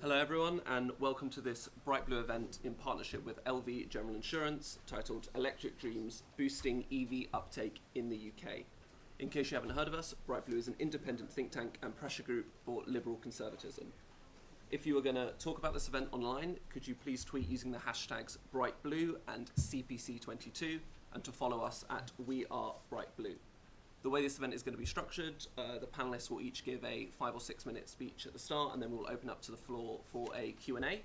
Hello everyone and welcome to this Bright Blue event in partnership with LV General Insurance titled Electric Dreams Boosting EV Uptake in the UK. In case you haven't heard of us, Bright Blue is an independent think tank and pressure group for liberal conservatism. If you are going to talk about this event online, could you please tweet using the hashtags BrightBlue and CPC22 and to follow us at WeAreBrightBlue. The way this event is going to be structured, the panelists will each give a 5 or 6 minute speech at the start and then we'll open up to the floor for a Q&A.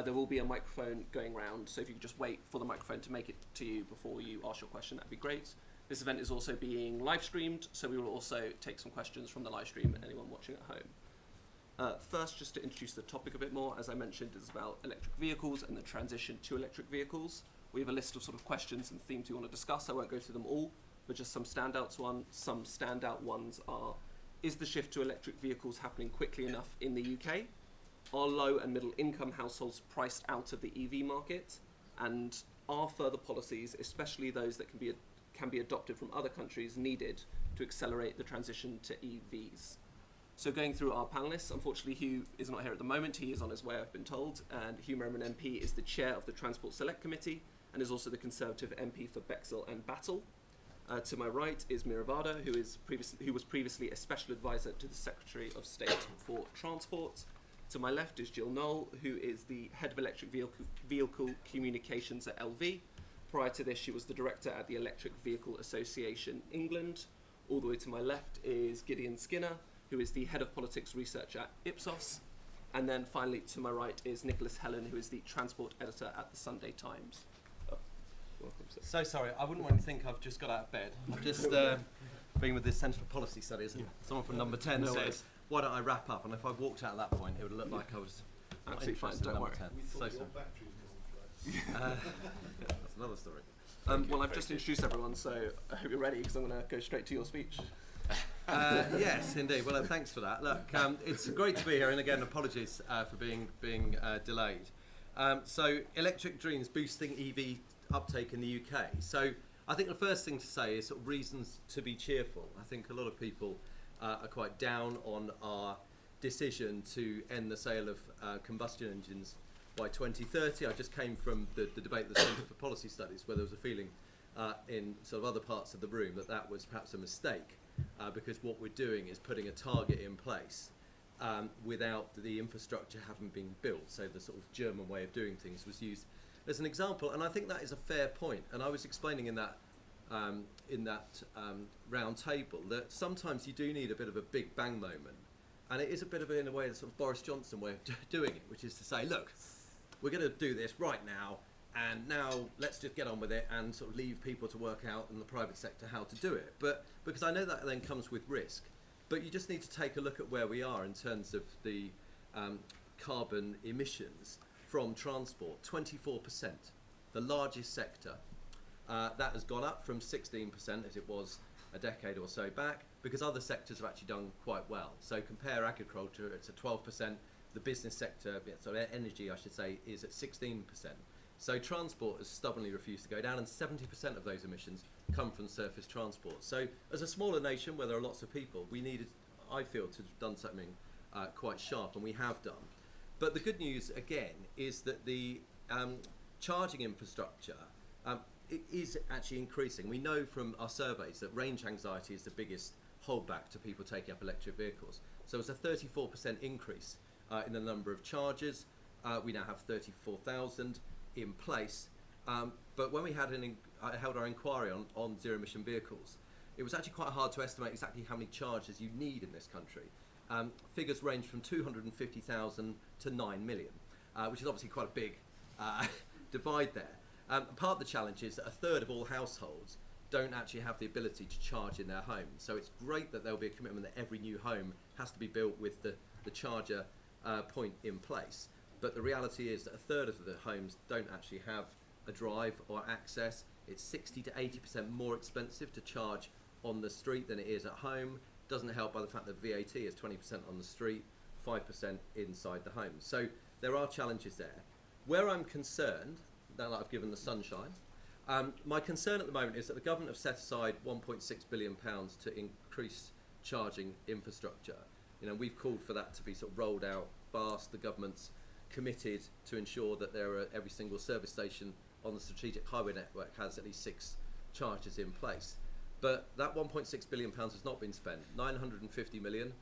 There will be a microphone going round, so if you could just wait for the microphone to make it to you before you ask your question, that'd be great. This event is also being live streamed, so we will also take some questions from the live stream and anyone watching at home. First, just to introduce the topic a bit more, as I mentioned, it's about electric vehicles and the transition to electric vehicles. We have a list of sort of questions and themes we want to discuss. I won't go through them all, but just some standout ones are: is the shift to electric vehicles happening quickly enough in the UK? Are low and middle income households priced out of the EV market? And are further policies, especially those that can be adopted from other countries, needed to accelerate the transition to EVs? So going through our panellists, unfortunately Hugh is not here at the moment, he is on his way I've been told, and Hugh Merriman MP is the chair of the Transport Select Committee and is also the Conservative MP for Bexhill and Battle. To my right is Meera Vadher, who was previously a special advisor to the Secretary of State for Transport. To my left is Gill, who is the head of electric vehicle communications at LV. Prior to this, she was the director at the Electric Vehicle Association England. All the way to my left is Gideon, who is the head of politics research at Ipsos. And then finally to my right is Hellen, who is the transport editor at the Sunday Times. So sorry, I wouldn't want to think I've just got out of bed. I've just been with this Centre for Policy Studies, and someone from number 10 says, why don't I wrap up? And if I walked out at that point, it would look like I was absolutely fine, don't worry. 10. We thought your batteries wasn't That's another story. Well, I've just introduced everyone, so I hope you're ready, because I'm going to go straight to your speech. Yes, indeed. Well, thanks for that. Look, it's great to be here, and again, apologies for being delayed. So, electric dreams boosting EV uptake in the UK. So, I think the first thing to say is sort of reasons to be cheerful. I think a lot of people are quite down on our decision to end the sale of combustion engines by 2030. I just came from the debate at the Centre for Policy Studies, where there was a feeling in sort of other parts of the room that was perhaps a mistake, because what we're doing is putting a target in place without the infrastructure having been built. So the sort of German way of doing things was used as an example, and I think that is a fair point. And I was explaining in that round table that sometimes you do need a bit of a big bang moment, and it is a bit of, in a way, the sort of Boris Johnson way of doing it, which is to say, look, we're going to do this right now, and now let's just get on with it and sort of leave people to work out in the private sector how to do it. But because I know that then comes with risk, but you just need to take a look at where we are in terms of the carbon emissions from transport. 24%, the largest sector. That has gone up from 16% as it was a decade or so back, because other sectors have actually done quite well. So compare agriculture, it's at 12%. The business sector, so energy I should say, is at 16%. So transport has stubbornly refused to go down, and 70% of those emissions come from surface transport. So as a smaller nation where there are lots of people, we needed, I feel, to have done something quite sharp, and we have done. But the good news, again, is that the charging infrastructure it is actually increasing. We know from our surveys that range anxiety is the biggest holdback to people taking up electric vehicles. So it's a 34% increase in the number of chargers. We now have 34,000 in place. But when we had held our inquiry on zero-emission vehicles, it was actually quite hard to estimate exactly how many chargers you need in this country. Figures range from 250,000 to 9 million, which is obviously quite a big divide there. Part of the challenge is that a third of all households don't actually have the ability to charge in their homes. So it's great that there'll be a commitment that every new home has to be built with the charger point in place. But the reality is that a third of the homes don't actually have a drive or access. It's 60 to 80% more expensive to charge on the street than it is at home. Doesn't help by the fact that VAT is 20% on the street, 5% inside the home. So there are challenges there. Where I'm concerned, now that I've given the sunshine, my concern at the moment is that the government have set aside £1.6 billion to increase charging infrastructure. You know, we've called for that to be sort of rolled out fast the government's committed to ensure that every single service station on the strategic highway network has at least 6 chargers in place. But that £1.6 billion has not been spent. 950 million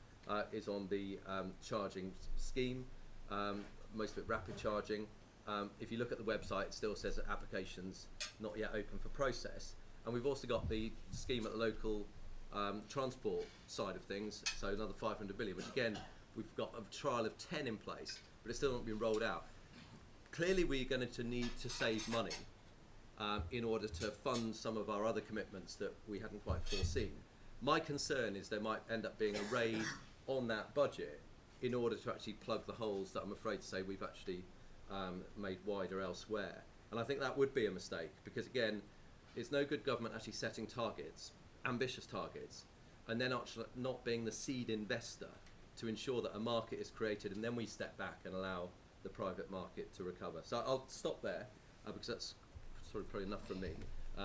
is on the charging scheme, most of it rapid charging. If you look at the website, it still says that applications not yet open for process. And we've also got the scheme at the local transport side of things, so another 500 million, which again, we've got a trial of 10 in place, but it's still not been rolled out. Clearly, we're going to need to save money in order to fund some of our other commitments that we hadn't quite foreseen. My concern is there might end up being a raid on that budget in order to actually plug the holes that I'm afraid to say we've actually made wider elsewhere. And I think that would be a mistake, because again, it's no good government actually setting targets, ambitious targets, and then actually not being the seed investor to ensure that a market is created, and then we step back and allow the private market to recover. So I'll stop there because that's sort of probably enough from me.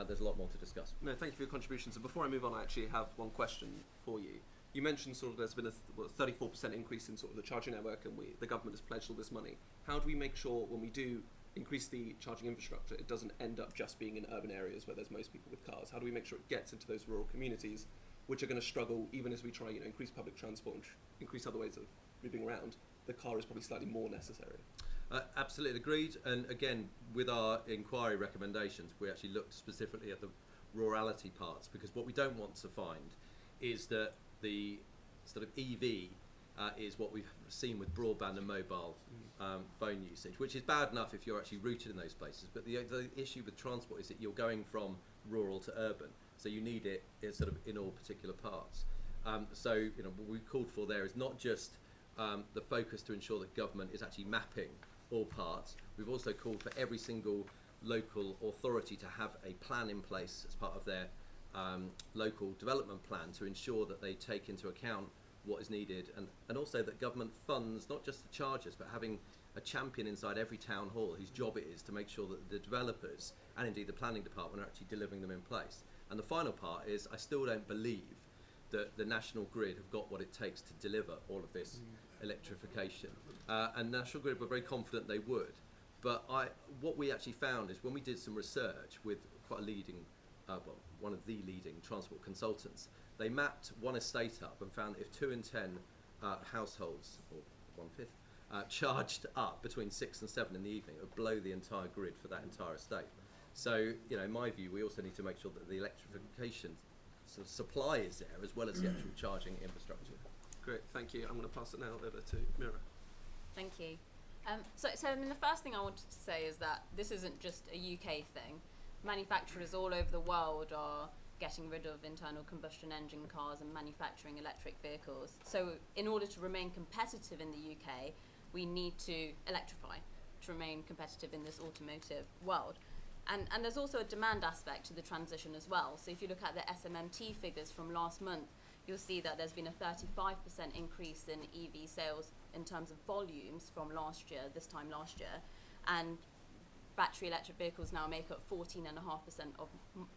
There's a lot more to discuss. No, thank you for your contribution. So before I move on, I actually have one question for you. You mentioned sort of there's been a 34% increase in sort of the charging network, and the government has pledged all this money. How do we make sure when we do increase the charging infrastructure, it doesn't end up just being in urban areas where there's most people with cars? How do we make sure it gets into those rural communities, which are going to struggle even as we try, increase public transport and increase other ways of moving around? The car is probably slightly more necessary. Absolutely agreed. And again, with our inquiry recommendations, we actually looked specifically at the rurality parts, because what we don't want to find is that the sort of EV is what we've seen with broadband and mobile phone usage, which is bad enough if you're actually rooted in those places. But the issue with transport is that you're going from rural to urban, so you need it sort of in all particular parts. So what we called for there is not just the focus to ensure that government is actually mapping all parts. We've also called for every single local authority to have a plan in place as part of their local development plan to ensure that they take into account what is needed, and also that government funds not just the chargers, but having a champion inside every town hall whose job it is to make sure that the developers and indeed the planning department are actually delivering them in place. And the final part is, I still don't believe that the national grid have got what it takes to deliver all of this electrification. And National Grid were very confident they would. But what we actually found is when we did some research with quite a leading, one of the leading transport consultants, they mapped one estate up and found that if 2 in 10 households, or 1/5, charged up between 6 and 7 in the evening, it would blow the entire grid for that entire estate. So, in my view, we also need to make sure that the electrification sort of supply is there, as well as the actual charging infrastructure. Great, thank you. I'm going to pass it now over to Meera. Thank you. So the first thing I wanted to say is that this isn't just a UK thing. Manufacturers all over the world are getting rid of internal combustion engine cars and manufacturing electric vehicles. So in order to remain competitive in the UK, we need to electrify to remain competitive in this automotive world. And there's also a demand aspect to the transition as well. So if you look at the SMMT figures from last month, you'll see that there's been a 35% increase in EV sales in terms of volumes from this time last year. And battery electric vehicles now make up 14.5% of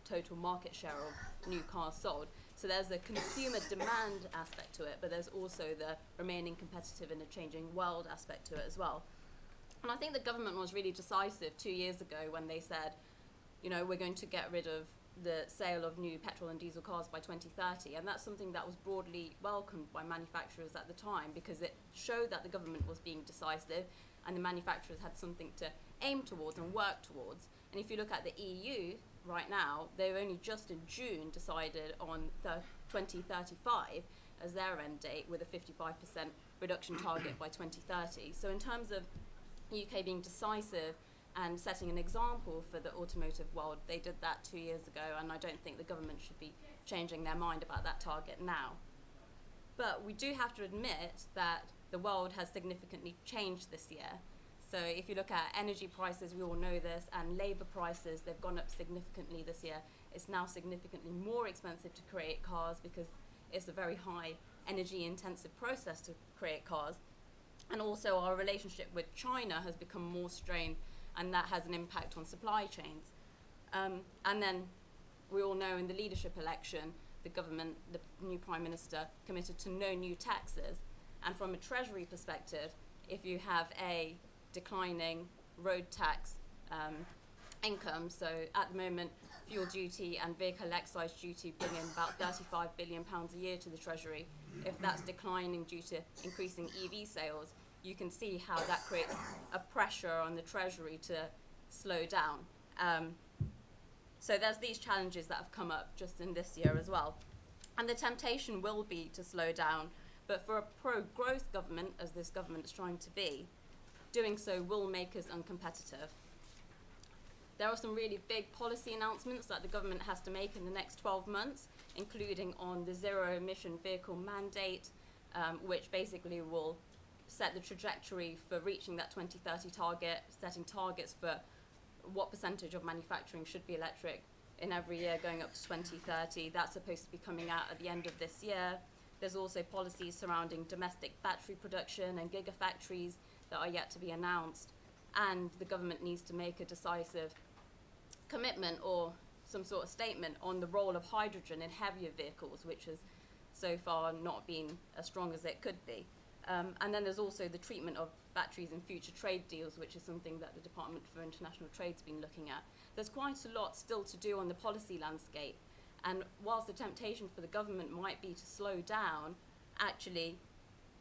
total market share of new cars sold. So there's the consumer demand aspect to it, but there's also the remaining competitive in a changing world aspect to it as well. And I think the government was really decisive 2 years ago when they said, we're going to get rid of the sale of new petrol and diesel cars by 2030. And that's something that was broadly welcomed by manufacturers at the time, because it showed that the government was being decisive and the manufacturers had something to aim towards and work towards. And if you look at the EU right now, they've only just in June decided on 2035 as their end date, with a 55% reduction target by 2030. So in terms of UK being decisive and setting an example for the automotive world, they did that 2 years ago, and I don't think the government should be changing their mind about that target now. But we do have to admit that the world has significantly changed this year. So if you look at energy prices, we all know this, and labour prices, they've gone up significantly this year. It's now significantly more expensive to create cars because it's a very high energy intensive process to create cars. And also our relationship with China has become more strained, and that has an impact on supply chains. And then we all know in the leadership election, the government, the new Prime Minister, committed to no new taxes. And from a Treasury perspective, if you have a declining road tax income. So at the moment, fuel duty and vehicle excise duty bring in about £35 billion a year to the Treasury. If that's declining due to increasing EV sales, you can see how that creates a pressure on the Treasury to slow down. So there's these challenges that have come up just in this year as well. And the temptation will be to slow down, but for a pro-growth government, as this government is trying to be, doing so will make us uncompetitive. There are some really big policy announcements that the government has to make in the next 12 months, including on the zero-emission vehicle mandate, which basically will set the trajectory for reaching that 2030 target, setting targets for what percentage of manufacturing should be electric in every year going up to 2030. That's supposed to be coming out at the end of this year. There's also policies surrounding domestic battery production and gigafactories that are yet to be announced. And the government needs to make a decisive commitment or some sort of statement on the role of hydrogen in heavier vehicles, which has so far not been as strong as it could be. And then there's also the treatment of batteries in future trade deals, which is something that the Department for International Trade's been looking at. There's quite a lot still to do on the policy landscape. And whilst the temptation for the government might be to slow down, actually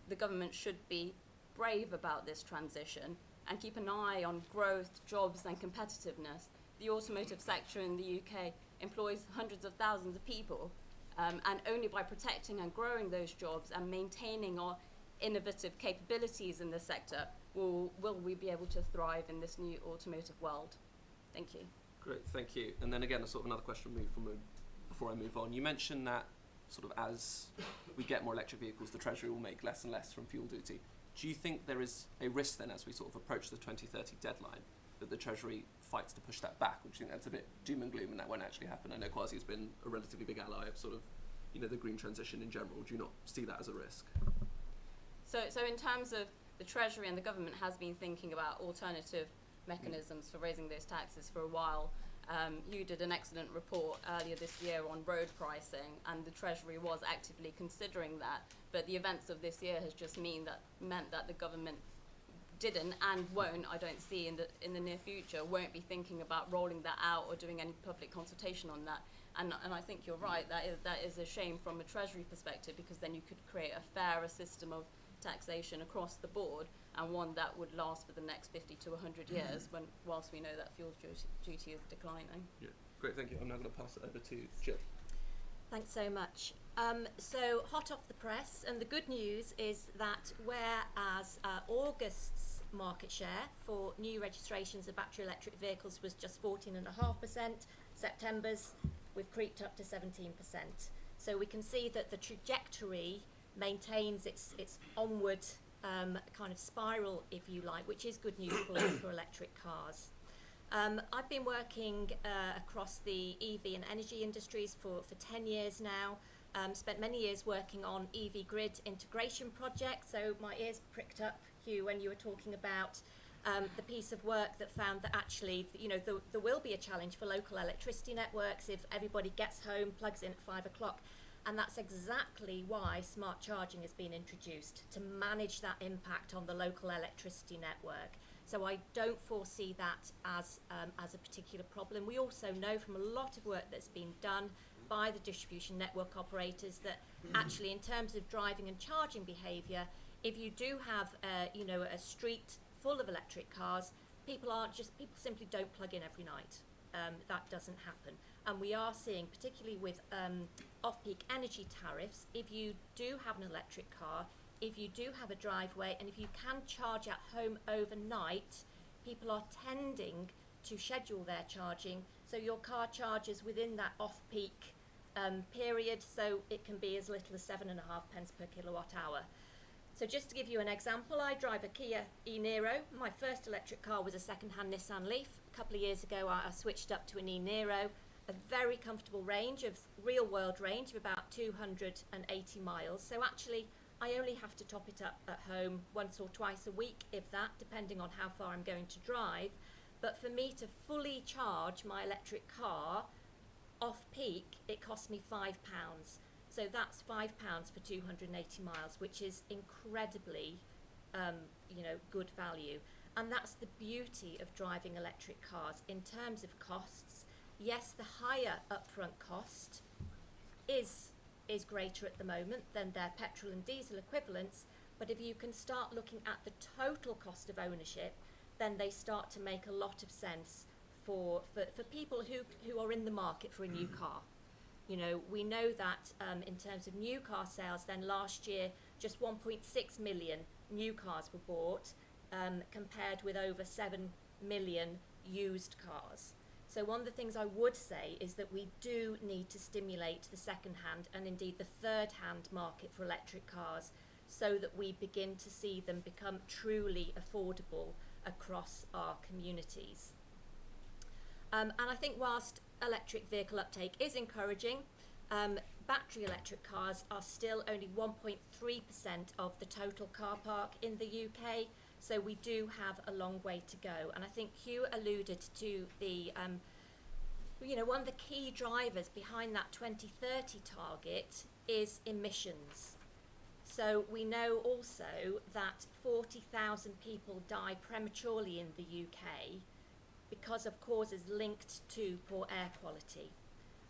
the government should be brave about this transition and keep an eye on growth, jobs and competitiveness. The automotive sector in the UK employs hundreds of thousands of people, and only by protecting and growing those jobs and maintaining our innovative capabilities in this sector will we be able to thrive in this new automotive world. Thank you. Great, thank you. And then again, a sort of another question before I move on. You mentioned that sort of as we get more electric vehicles, the Treasury will make less and less from fuel duty. Do you think there is a risk then, as we sort of approach the 2030 deadline, that the Treasury fights to push that back? Or do you think that's a bit doom and gloom and that won't actually happen? I know Kwasi has been a relatively big ally of sort of, the green transition in general. Do you not see that as a risk? So in terms of the Treasury and the government has been thinking about alternative mechanisms for raising those taxes for a while. You did an excellent report earlier this year on road pricing, and the Treasury was actively considering that. But the events of this year has just meant that the government didn't and won't, I don't see in the near future, won't be thinking about rolling that out or doing any public consultation on that. And I think you're right, that is a shame from a Treasury perspective, because then you could create a fairer system of taxation across the board, and one that would last for the next 50 to 100 years whilst we know that fuel duty is declining. Yeah, great, thank you. I'm now going to pass it over to Gill. Thanks so much. So hot off the press, and the good news is that whereas August's market share for new registrations of battery electric vehicles was just 14.5%, September's we've creeped up to 17%. So we can see that the trajectory maintains its onward kind of spiral, if you like, which is good news for electric cars. I've been working across the EV and energy industries for 10 years now. Spent many years working on EV grid integration projects, so my ears pricked up, Hugh, when you were talking about the piece of work that found that actually, there will be a challenge for local electricity networks if everybody gets home, plugs in at 5 o'clock. And that's exactly why smart charging has been introduced, to manage that impact on the local electricity network. So I don't foresee that as a particular problem. We also know from a lot of work that's been done by the distribution network operators that actually, in terms of driving and charging behaviour, if you do have a street full of electric cars, people simply don't plug in every night. That doesn't happen. And we are seeing, particularly with off-peak energy tariffs, if you do have an electric car, if you do have a driveway, and if you can charge at home overnight, people are tending to schedule their charging so your car charges within that off-peak period, so it can be as little as 7.5 pence per kilowatt hour. So just to give you an example, I drive a Kia e-Niro. My first electric car was a second-hand Nissan Leaf. A couple of years ago I switched up to an e-Niro. A very comfortable range, real-world range of about 280 miles. So actually I only have to top it up at home once or twice a week, if that, depending on how far I'm going to drive. But for me to fully charge my electric car off-peak, it costs me £5. So that's £5 for 280 miles, which is incredibly good value. And that's the beauty of driving electric cars. In terms of costs, yes, the higher upfront cost is greater at the moment than their petrol and diesel equivalents, but if you can start looking at the total cost of ownership, then they start to make a lot of sense for people who are in the market for a new car. We know that in terms of new car sales, then last year just 1.6 million new cars were bought, compared with over 7 million used cars. So one of the things I would say is that we do need to stimulate the second-hand and indeed the third-hand market for electric cars, so that we begin to see them become truly affordable across our communities. And I think whilst electric vehicle uptake is encouraging, battery electric cars are still only 1.3% of the total car park in the UK, so we do have a long way to go. And I think Hugh alluded to the one of the key drivers behind that 2030 target is emissions. So we know also that 40,000 people die prematurely in the UK because of causes linked to poor air quality.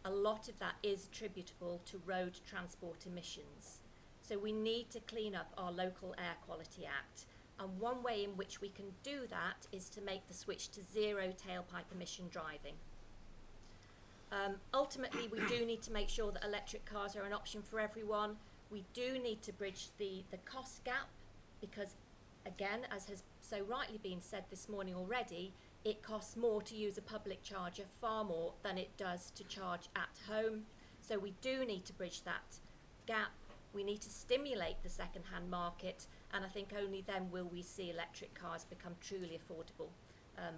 A lot of that is attributable to road transport emissions. So we need to clean up our local Air Quality Act. And one way in which we can do that is to make the switch to zero tailpipe emission driving. Ultimately, we do need to make sure that electric cars are an option for everyone. We do need to bridge the cost gap because, again, as has so rightly been said this morning already, it costs more to use a public charger, far more than it does to charge at home. So we do need to bridge that gap. We need to stimulate the second-hand market, and I think only then will we see electric cars become truly affordable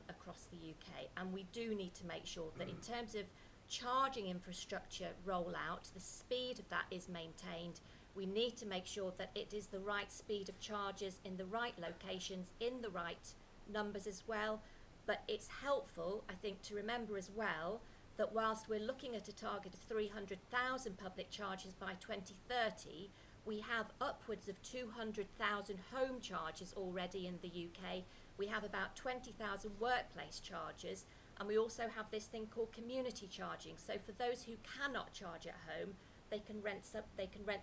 across the UK. And we do need to make sure that in terms of charging infrastructure rollout, the speed of that is maintained. We need to make sure that it is the right speed of chargers in the right locations, in the right numbers as well. But it's helpful, I think, to remember as well that whilst we're looking at a target of 300,000 public chargers by 2030, we have upwards of 200,000 home chargers already in the UK. We have about 20,000 workplace chargers, and we also have this thing called community charging. So for those who cannot charge at home, they can rent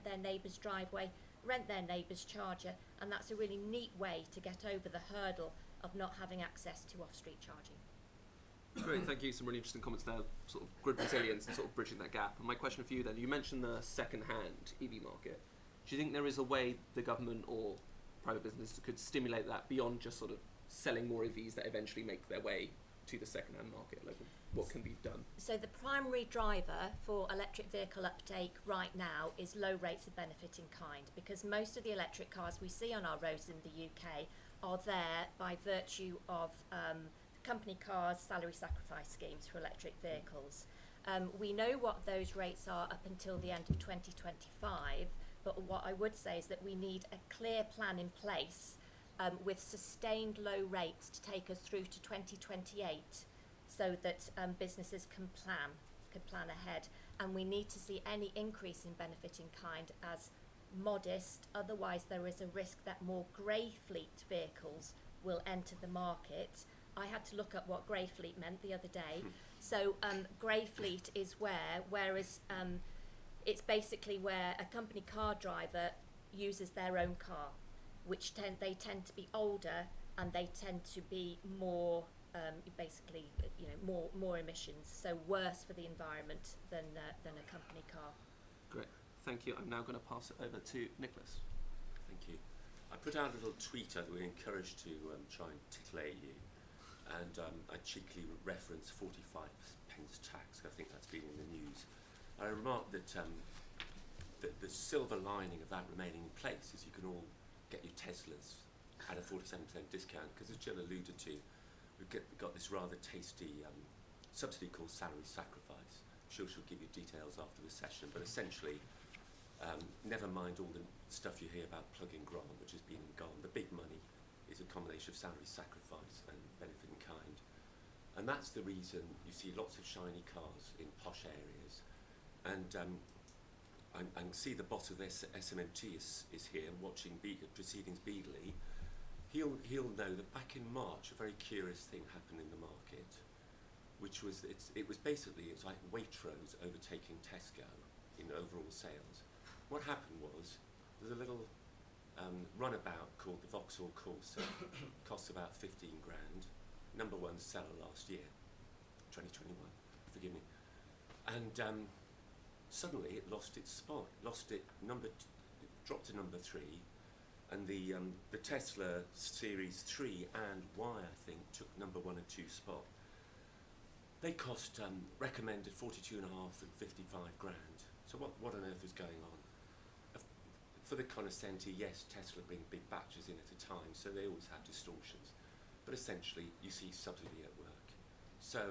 their neighbour's driveway, rent their neighbour's charger, and that's a really neat way to get over the hurdle of not having access to off-street charging. Great, thank you. Some really interesting comments there, sort of grid resilience and sort of bridging that gap. And my question for you then, you mentioned the second-hand EV market. Do you think there is a way the government or private business could stimulate that beyond just sort of selling more EVs that eventually make their way to the second-hand market? Like, what can be done? So the primary driver for electric vehicle uptake right now is low rates of benefit in kind, because most of the electric cars we see on our roads in the UK are there by virtue of company cars, salary sacrifice schemes for electric vehicles. We know what those rates are up until the end of 2025, but what I would say is that we need a clear plan in place with sustained low rates to take us through to 2028, so that businesses can plan ahead. And we need to see any increase in benefit in kind as modest, otherwise there is a risk that more grey fleet vehicles will enter the market. I had to look up what grey fleet meant the other day. So grey fleet is whereas it's basically where a company car driver uses their own car, which they tend to be older and they tend to be more more emissions, so worse for the environment than a company car. Great, thank you. I'm now going to pass it over to Nicholas. Thank you. I put out a little tweet that we encouraged to try and titillate you, and I cheekily referenced 45 pence tax. I think that's been in the news. I remarked that the silver lining of that remaining in place is you can all get your Teslas at a 47% discount, because as Gill alluded to, we've got this rather tasty subsidy called salary sacrifice. I'm sure she'll give you details after the session, but essentially, never mind all the stuff you hear about plug-in grant, which has been and gone. The big money is a combination of salary sacrifice and benefit in kind. And that's the reason you see lots of shiny cars in posh areas. And I see the boss of SMMT is here watching proceedings beadily. he'll know that back in March, a very curious thing happened in the market, which was it was like Waitrose overtaking Tesco in overall sales. What happened was there's a little runabout called the Vauxhall Corsa, costs about 15 grand, number one seller last year, 2021, forgive me, and suddenly it lost its spot, it dropped to number 3, and the Tesla Series 3 and Y, I think, took number 1 and 2 spot. They cost recommended 42.5 and 55 grand. So what on earth was going on? For the cognoscenti, yes, Tesla bring big batches in at a time, so they always have distortions. But essentially, you see subsidy at work. So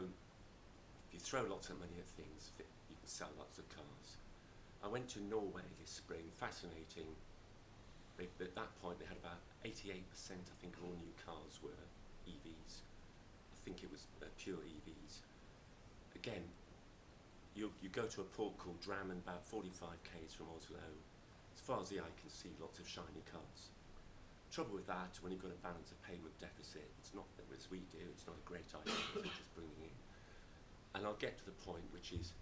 if you throw lots of money at things, you can sell lots of cars. I went to Norway this spring, fascinating. At that point, they had about 88%, I think, of all new cars were EVs. I think it was pure EVs. Again, you go to a port called Drammen, about 45 k's from Oslo. As far as the eye can see, lots of shiny cars. Trouble with that, when you've got a balance of payment deficit, it's not, as we do, it's not a great idea to just bringing in. And I'll get to the point, which is,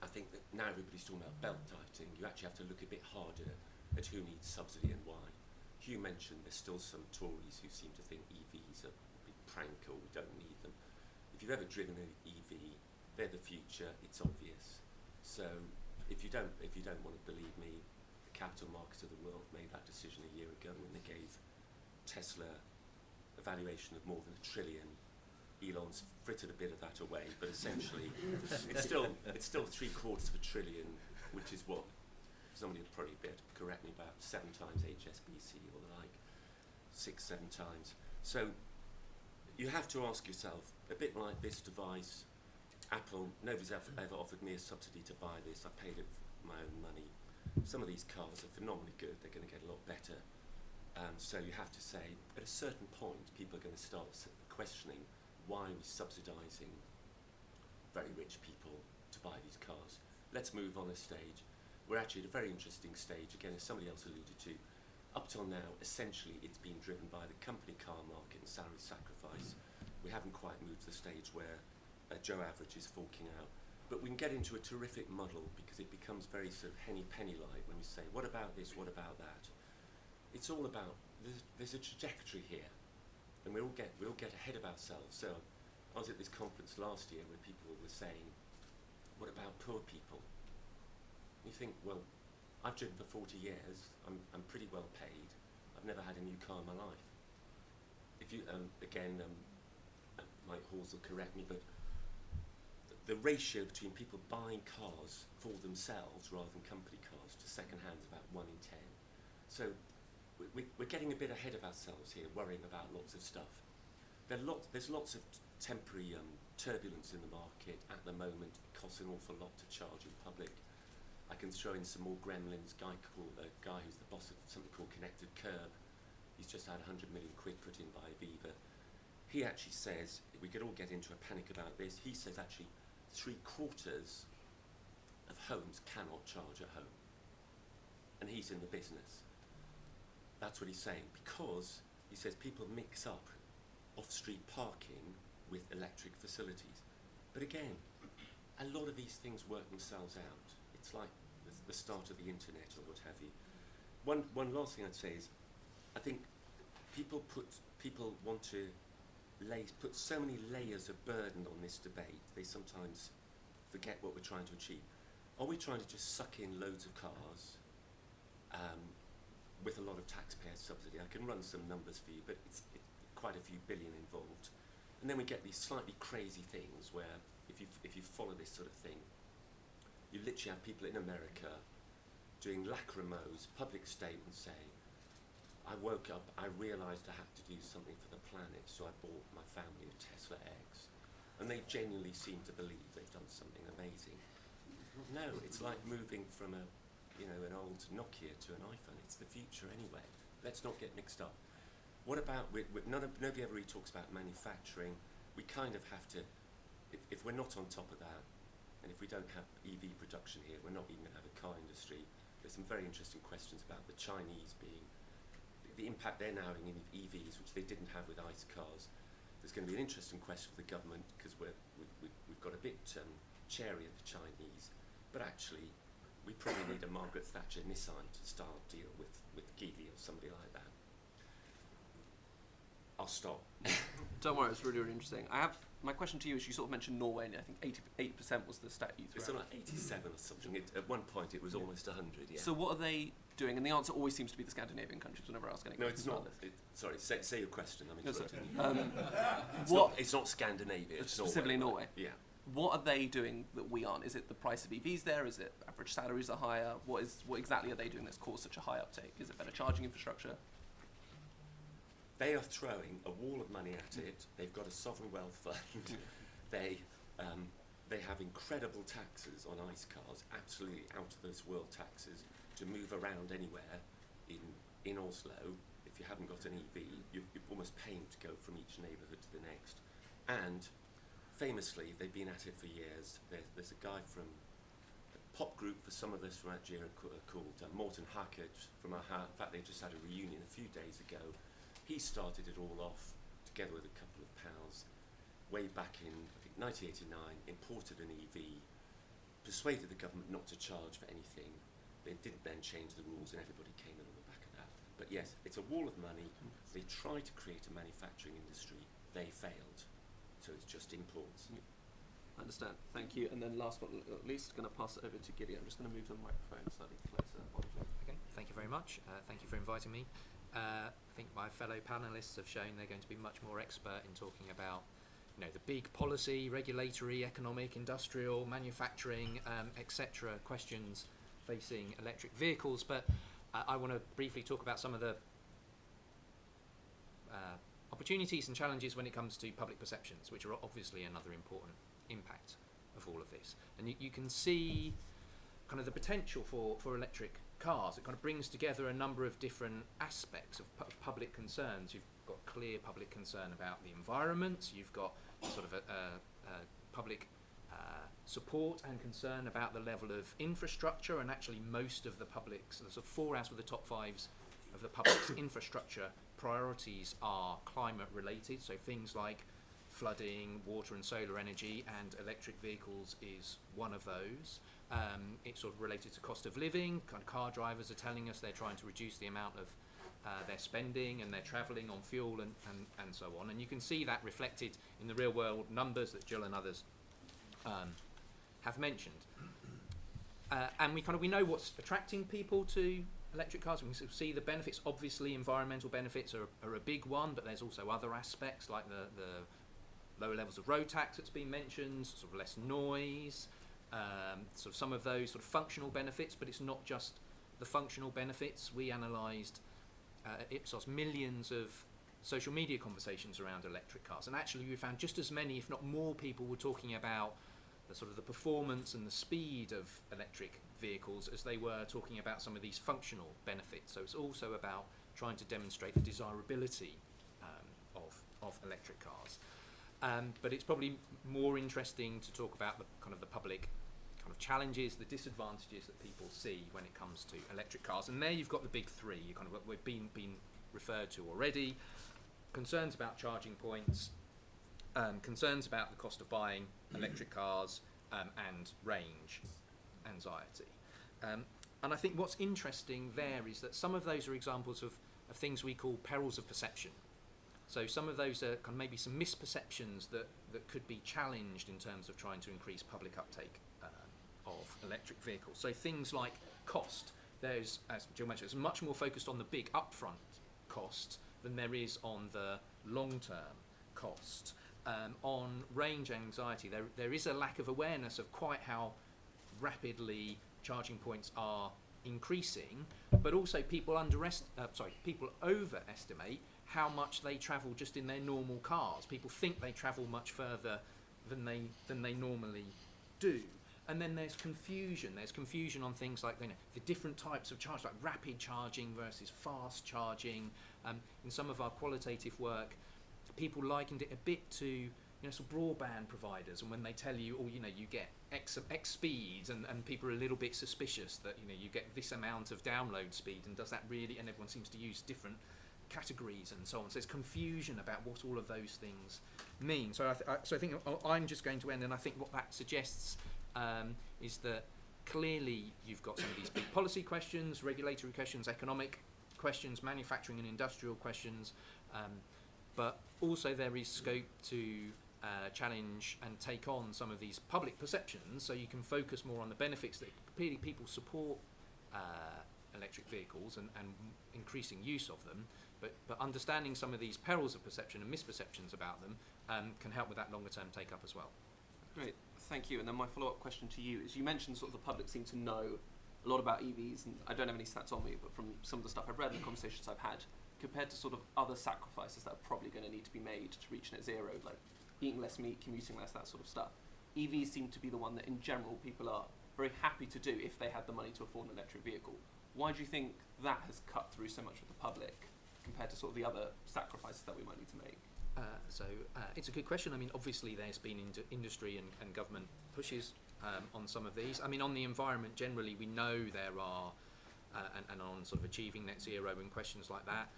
I think that now everybody's talking about belt tightening. You actually have to look a bit harder at who needs subsidy and why. Hugh mentioned there's still some Tories who seem to think EVs are a big prank or we don't need them. If you've ever driven an EV, they're the future, it's obvious. So if you don't want to believe me, the capital markets of the world made that decision a year ago when they gave Tesla a valuation of more than $1 trillion. Elon's frittered a bit of that away, but essentially it's still $750 billion, which is what somebody would probably be able to correct me about 7 times HSBC or the like, 6-7 times. So you have to ask yourself, a bit like this device, Apple, nobody's ever offered me a subsidy to buy this. I paid it with my own money. Some of these cars are phenomenally good. They're going to get a lot better. So you have to say, at a certain point, people are going to start questioning why are we subsidising very rich people to buy these cars. Let's move on a stage. We're actually at a very interesting stage, again, as somebody else alluded to. Up till now, essentially, it's been driven by the company car market and salary sacrifice. We haven't quite moved to the stage where Joe Average is forking out. But we can get into a terrific muddle because it becomes very sort of henny-penny-like when we say, what about this, what about that? It's all about, there's a trajectory here, and we all get ahead of ourselves. So I was at this conference last year where people were saying, what about poor people? You think, well, I've driven for 40 years, I'm pretty well paid, I've never had a new car in my life. If you, Mike Halls will correct me, but the ratio between people buying cars for themselves rather than company cars to second hand is about 1 in 10. So we're getting a bit ahead of ourselves here, worrying about lots of stuff. There's lots of temporary turbulence in the market at the moment. It costs an awful lot to charge in public. I can throw in some more gremlins. A guy who's the boss of something called Connected Curb. He's just had 100 million quid put in by Aviva. He actually says, we could all get into a panic about this, he says actually 3/4 of homes cannot charge at home. And he's in the business. That's what he's saying, because he says people mix up off-street parking with electric facilities. But again, a lot of these things work themselves out. It's like the start of the internet or what have you. One last thing I'd say is, I think people want to put so many layers of burden on this debate, they sometimes forget what we're trying to achieve. Are we trying to just suck in loads of cars with a lot of taxpayer subsidy? I can run some numbers for you, but it's quite a few billion involved. And then we get these slightly crazy things where if you follow this sort of thing, you literally have people in America doing lachrymose public statements saying, I woke up, I realised I had to do something for the planet, so I bought my family a Tesla X. And they genuinely seem to believe they've done something amazing. No, it's like moving from an old Nokia to an iPhone. It's the future anyway. Let's not get mixed up. What about, nobody ever really talks about manufacturing. We kind of have to, if we're not on top of that, and if we don't have EV production here, we're not even going to have a car industry. There's some very interesting questions about the Chinese being the impact they're now having in EVs, which they didn't have with ICE cars. There's going to be an interesting question for the government, because we've got a bit chary of the Chinese, but actually we probably need a Margaret Thatcher Nissan to start deal with Gideon or somebody like that. I'll stop. Don't worry, it's really, really interesting. My question to you is, you sort of mentioned Norway, and I think 80% was the stat you threw It's out. like 87 or something. At one point it was almost 100, yeah. So what are they doing? And the answer always seems to be the Scandinavian countries whenever I ask any No, questions it's about not. this. Sorry, say your question. I'm No, sorry. interrupting you. What, It's not Scandinavia. It's specifically Norway. Yeah. What are they doing that we aren't? Is it the price of EVs there? Is it average salaries are higher? What exactly are they doing that's caused such a high uptake? Is it better charging infrastructure? They are throwing a wall of money at it. They've got a sovereign wealth fund. They have incredible taxes on ICE cars, absolutely out of this world taxes, to move around anywhere in Oslo. If you haven't got an EV, you're almost paying to go from each neighbourhood to the next. And famously, they've been at it for years. There's a guy from a pop group for some of us from Algeria called Morten Hackett from Aha. In fact, they just had a reunion a few days ago. He started it all off together with a couple of pals way back in, I think, 1989, imported an EV, persuaded the government not to charge for anything. They didn't then change the rules, and everybody came in on the back of that. But yes, it's a wall of money. They tried to create a manufacturing industry. They failed. So it's just imports. I understand. Thank you. And then last but not least, going to pass it over to Gideon. I'm just going to move the microphone slightly closer. Okay, thank you very much. Thank you for inviting me. I think my fellow panellists have shown they're going to be much more expert in talking about, the big policy, regulatory, economic, industrial, manufacturing, etc. questions facing electric vehicles. But I want to briefly talk about some of the opportunities and challenges when it comes to public perceptions, which are obviously another important impact of all of this. And you can see kind of the potential for electric cars. It kind of brings together a number of different aspects of public concerns. You've got clear public concern about the environment. You've got sort of a public support and concern about the level of infrastructure, and actually most of the public's, sort of 4 out of the top 5 of the public's infrastructure priorities are climate related, so things like flooding, water and solar energy, and electric vehicles is one of those. It's sort of related to cost of living. Kind of car drivers are telling us they're trying to reduce the amount of their spending and their travelling on fuel and so on. And you can see that reflected in the real world numbers that Gill and others have mentioned. And we know what's attracting people to electric cars. We can see the benefits. Obviously, environmental benefits are a big one, but there's also other aspects like the lower levels of road tax that's been mentioned, sort of less noise, sort of some of those sort of functional benefits. But it's not just the functional benefits. We analysed at Ipsos millions of social media conversations around electric cars, and actually we found just as many, if not more, people were talking about the sort of the performance and the speed of electric vehicles as they were talking about some of these functional benefits. So it's also about trying to demonstrate the desirability of electric cars. But it's probably more interesting to talk about the kind of the public kind of challenges, the disadvantages that people see when it comes to electric cars. And there you've got the big three. You kind of we've been referred to already. Concerns about charging points, concerns about the cost of buying electric cars, and range anxiety. And I think what's interesting there is that some of those are examples of things we call perils of perception. So some of those are kind of maybe some misperceptions that could be challenged in terms of trying to increase public uptake of electric vehicles. So things like cost. There's, as Gill mentioned, it's much more focused on the big upfront cost than there is on the long-term cost. On range anxiety, there is a lack of awareness of quite how rapidly charging points are increasing, but also people overestimate how much they travel just in their normal cars. People think they travel much further than they normally do. And then there's confusion. There's confusion on things like the different types of charge, like rapid charging versus fast charging. In some of our qualitative work, people likened it a bit to some broadband providers, and when they tell you, you get X speeds, and people are a little bit suspicious that you get this amount of download speed, and does that really? And everyone seems to use different categories and so on. So there's confusion about what all of those things mean. So I think I'm just going to end, and I think what that suggests is that clearly you've got some of these big policy questions, regulatory questions, economic questions, manufacturing and industrial questions, but also there is scope to challenge and take on some of these public perceptions, so you can focus more on the benefits that clearly people support electric vehicles and increasing use of them, but understanding some of these perils of perception and misperceptions about them can help with that longer term take up as well. Great, thank you. And then my follow-up question to you is, you mentioned sort of the public seem to know a lot about EVs, and I don't have any stats on me, but from some of the stuff I've read and the conversations I've had, compared to sort of other sacrifices that are probably going to need to be made to reach net zero, like eating less meat, commuting less, that sort of stuff, EVs seem to be the one that in general people are very happy to do if they had the money to afford an electric vehicle. Why do you think that has cut through so much with the public compared to sort of the other sacrifices that we might need to make? It's a good question. I mean, obviously there's been industry and government pushes on some of these. I mean, on the environment generally, we know there are, and on sort of achieving net zero and questions like that,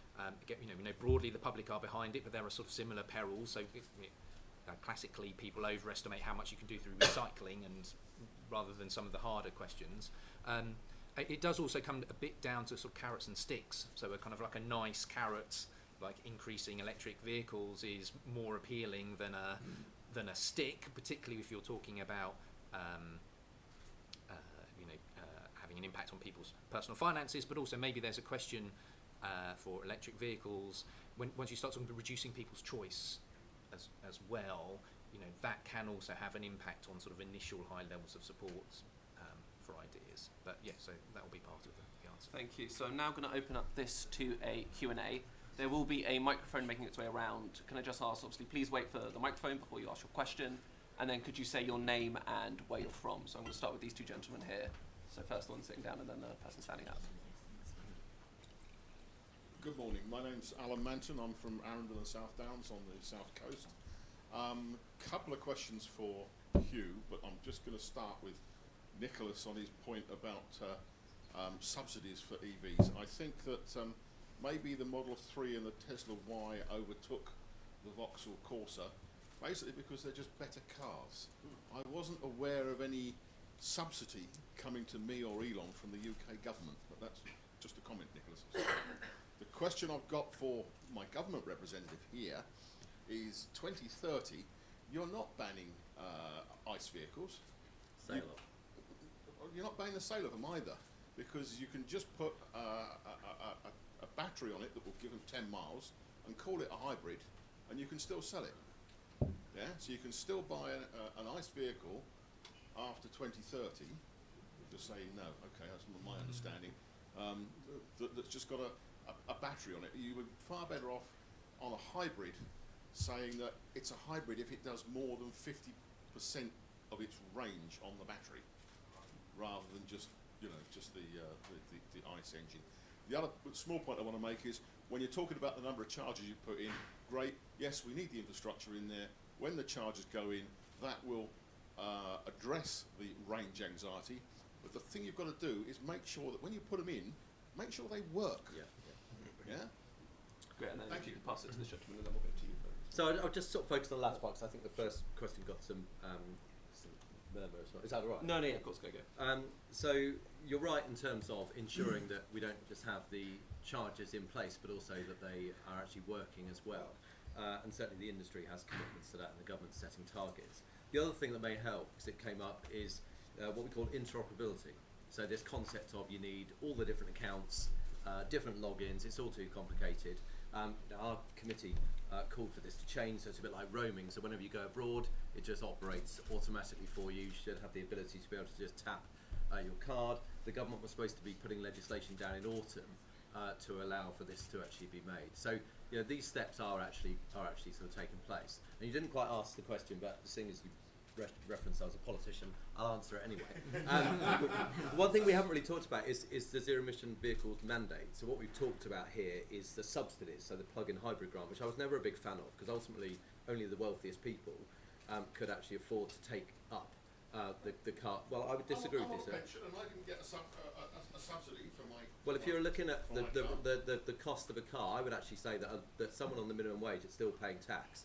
we know broadly the public are behind it, but there are sort of similar perils. So classically, people overestimate how much you can do through recycling, and rather than some of the harder questions. It does also come a bit down to sort of carrots and sticks. So a kind of like a nice carrot, like increasing electric vehicles, is more appealing than a stick, particularly if you're talking about having an impact on people's personal finances. But also maybe there's a question for electric vehicles once you start talking about reducing people's choice as well. That can also have an impact on sort of initial high levels of support for ideas. But yeah, so that will be part of the answer. Thank you. So I'm now going to open up this to a Q&A. There will be a microphone making its way around. Can I just ask, obviously, please wait for the microphone before you ask your question, and then could you say your name and where you're from? So I'm going to start with these two gentlemen here. So first the one sitting down, and then the person standing up. Good morning. My name's Alan Manton. I'm from Arundel and South Downs on the south coast. Couple of questions for Hugh, but I'm just going to start with Nicholas on his point about subsidies for EVs. I think that maybe the Model 3 and the Tesla Y overtook the Vauxhall Corsa, basically because they're just better cars. I wasn't aware of any subsidy coming to me or Elon from the UK government, but that's just a comment, Nicholas. The question I've got for my government representative here is 2030, you're not banning ICE vehicles. Sale of. You're not banning the sale of them either, because you can just put a battery on it that will give them 10 miles and call it a hybrid, and you can still sell it. Yeah, so you can still buy an ICE vehicle after 2030. Just say no. Okay, that's my understanding. That's just got a battery on it. You would far better off on a hybrid, saying that it's a hybrid if it does more than 50% of its range on the battery, rather than just the ICE engine. The other small point I want to make is, when you're talking about the number of chargers you put in, great, yes, we need the infrastructure in there. When the chargers go in, that will address the range anxiety. But the thing you've got to do is make sure that when you put them in, make sure they work. Yeah? Great, and then Thank if you you. can pass it to the gentleman, and then we'll go to you. So I'll just sort of focus on the last part, because I think the first question got some murmur as well. Is that all right? No, of course, go. So you're right in terms of ensuring that we don't just have the chargers in place, but also that they are actually working as well. And certainly the industry has commitments to that, and the government's setting targets. The other thing that may help, because it came up, is what we call interoperability. So this concept of you need all the different accounts, different logins, it's all too complicated. Our committee called for this to change, so it's a bit like roaming. So whenever you go abroad, it just operates automatically for you. You should have the ability to be able to just tap your card. The government was supposed to be putting legislation down in autumn to allow for this to actually be made. So these steps are actually sort of taking place. And you didn't quite ask the question, but seeing as you referenced I was a politician, I'll answer it anyway. One thing we haven't really talked about is the zero emission vehicles mandate. So what we've talked about here is the subsidies, so the plug-in hybrid grant, which I was never a big fan of, because ultimately only the wealthiest people could actually afford to take up the car. Well, I would disagree I'm with on you, a sir. pension and I didn't get a subsidy for my. Well, if you're looking at for my car. the cost of a car, I would actually say that someone on the minimum wage that's still paying tax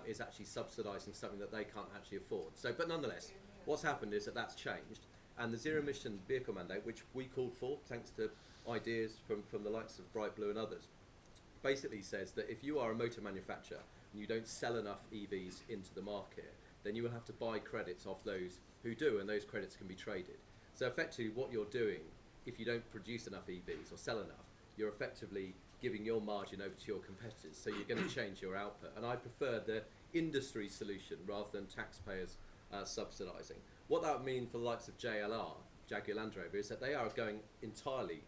is actually subsidising something that they can't actually afford. So, but nonetheless, what's happened is that that's changed, and the zero emission vehicle mandate, which we called for thanks to ideas from the likes of Bright Blue and others, basically says that if you are a motor manufacturer and you don't sell enough EVs into the market, then you will have to buy credits off those who do, and those credits can be traded. So effectively what you're doing, if you don't produce enough EVs or sell enough, you're effectively giving your margin over to your competitors, so you're going to change your output. And I prefer the industry solution rather than taxpayers subsidising. What that would mean for the likes of JLR, Jaguar Land Rover, is that they are going entirely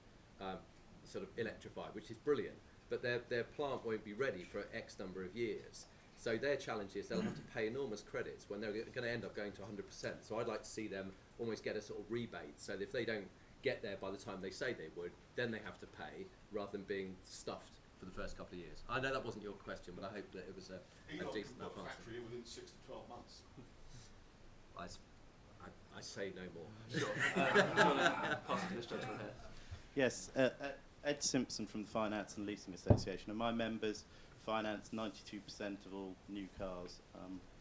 sort of electrified, which is brilliant, but their plant won't be ready for X number of years. So their challenge is they'll have to pay enormous credits when they're going to end up going to 100%. So I'd like to see them almost get a sort of rebate, so that if they don't get there by the time they say they would, then they have to pay, rather than being stuffed for the first couple of years. I know that wasn't your question, but I hope that it was a decent enough Elon answer. factory within 6 to 12 months. I say no more. Sure. Do you want to pass it to this gentleman here? Yes, Ed Simpson from the Finance and Leasing Association, and my members finance 92% of all new cars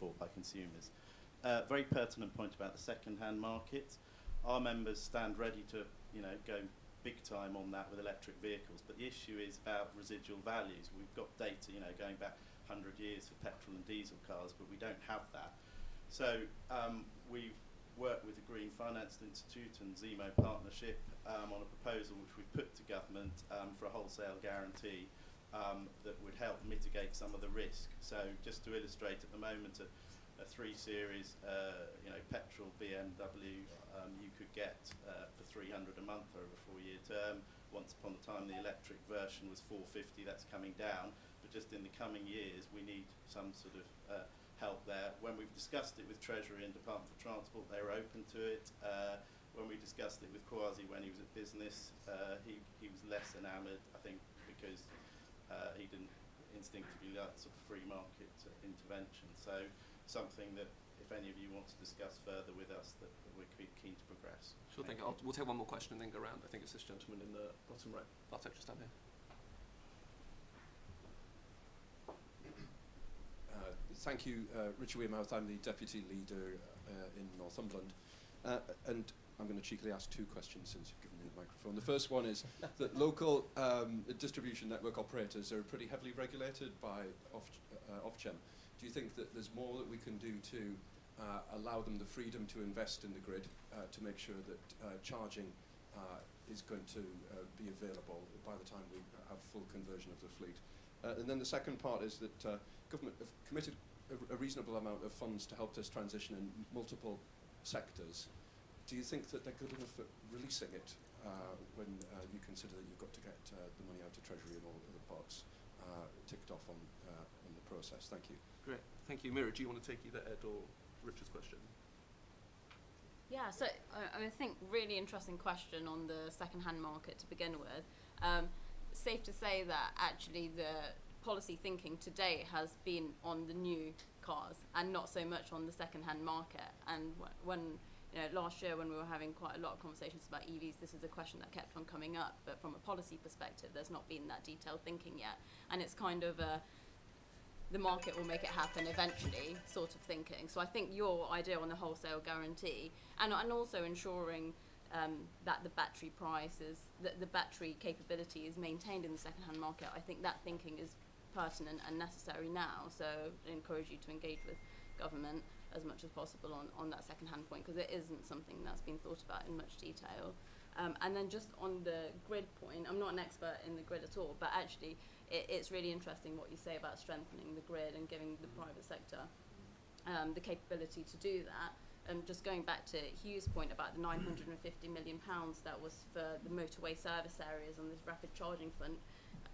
bought by consumers. Very pertinent point about the second-hand market. Our members stand ready to, go big time on that with electric vehicles, but the issue is about residual values. We've got data, going back 100 years for petrol and diesel cars, but we don't have that. So we've worked with the Green Finance Institute and Zemo Partnership on a proposal which we put to government for a wholesale guarantee that would help mitigate some of the risk. So just to illustrate, at the moment a 3 Series petrol BMW you could get for £300 a month over a 4-year term. Once upon a time the electric version was £450, that's coming down, but just in the coming years we need some sort of help there. When we've discussed it with Treasury and Department for Transport, they were open to it. When we discussed it with Kwasi when he was at business, he was less enamoured, I think, because he didn't instinctively like sort of free market intervention. So something that, if any of you want to discuss further with us, that we're keen to progress. Sure, thank you. We'll take one more question and then go around. I think it's this gentleman in the bottom right. I'll take just down here. Thank you, Richard Wearmouth. I'm the Deputy Leader in Northumberland. And I'm going to cheekily ask 2 questions since you've given me the microphone. The first one is that local distribution network operators are pretty heavily regulated by Ofgem. Do you think that there's more that we can do to allow them the freedom to invest in the grid to make sure that charging is going to be available by the time we have full conversion of the fleet? And then the second part is that government have committed a reasonable amount of funds to help this transition in multiple sectors. Do you think that they're good enough at releasing it when you consider that you've got to get the money out of Treasury and all other parts ticked off on the process? Thank you. Great, thank you. Meera, do you want to take either Ed or Richard's question? Yeah, so I think really interesting question on the second-hand market to begin with. Safe to say that actually the policy thinking to date has been on the new cars and not so much on the second-hand market. And when last year when we were having quite a lot of conversations about EVs, this is a question that kept on coming up. But from a policy perspective, there's not been that detailed thinking yet, and it's kind of the market will make it happen eventually sort of thinking. So I think your idea on the wholesale guarantee and also ensuring that the battery price is, that the battery capability is maintained in the second-hand market, I think that thinking is pertinent and necessary now. So I encourage you to engage with government as much as possible on that second-hand point, because it isn't something that's been thought about in much detail. And then just on the grid point, I'm not an expert in the grid at all, but actually it's really interesting what you say about strengthening the grid and giving the private sector the capability to do that. Just going back to Hugh's point about the £950 million that was for the motorway service areas on this rapid charging fund,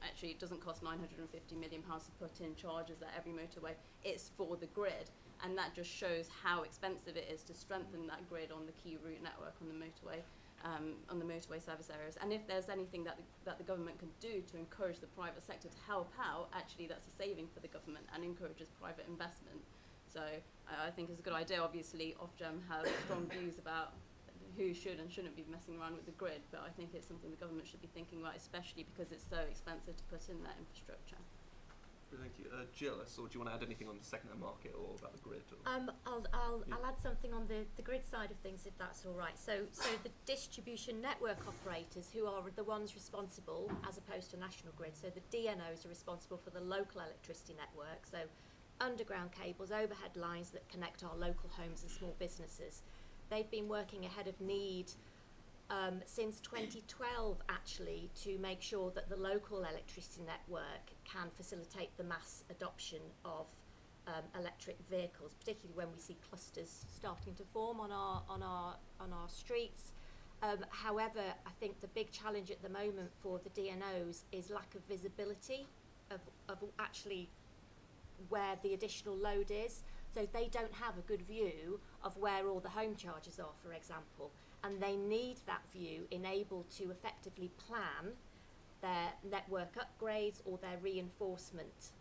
actually it doesn't cost £950 million to put in chargers at every motorway. It's for the grid, and that just shows how expensive it is to strengthen that grid on the key route network on the motorway service areas. And if there's anything that the government can do to encourage the private sector to help out, actually that's a saving for the government and encourages private investment. So I think it's a good idea. Obviously, Ofgem have strong views about who should and shouldn't be messing around with the grid, but I think it's something the government should be thinking about, especially because it's so expensive to put in that infrastructure. Thank you. Gill, do you want to add anything on the second-hand market or about the grid? Or? I'll add something on the grid side of things, if that's all right. So the distribution network operators, who are the ones responsible, as opposed to National Grid, so the DNOs are responsible for the local electricity network, so underground cables, overhead lines that connect our local homes and small businesses. They've been working ahead of need since 2012, actually, to make sure that the local electricity network can facilitate the mass adoption of electric vehicles, particularly when we see clusters starting to form on our streets. However, I think the big challenge at the moment for the DNOs is lack of visibility of actually where the additional load is. So they don't have a good view of where all the home chargers are, for example, and they need that view enabled to effectively plan their network upgrades or their reinforcement,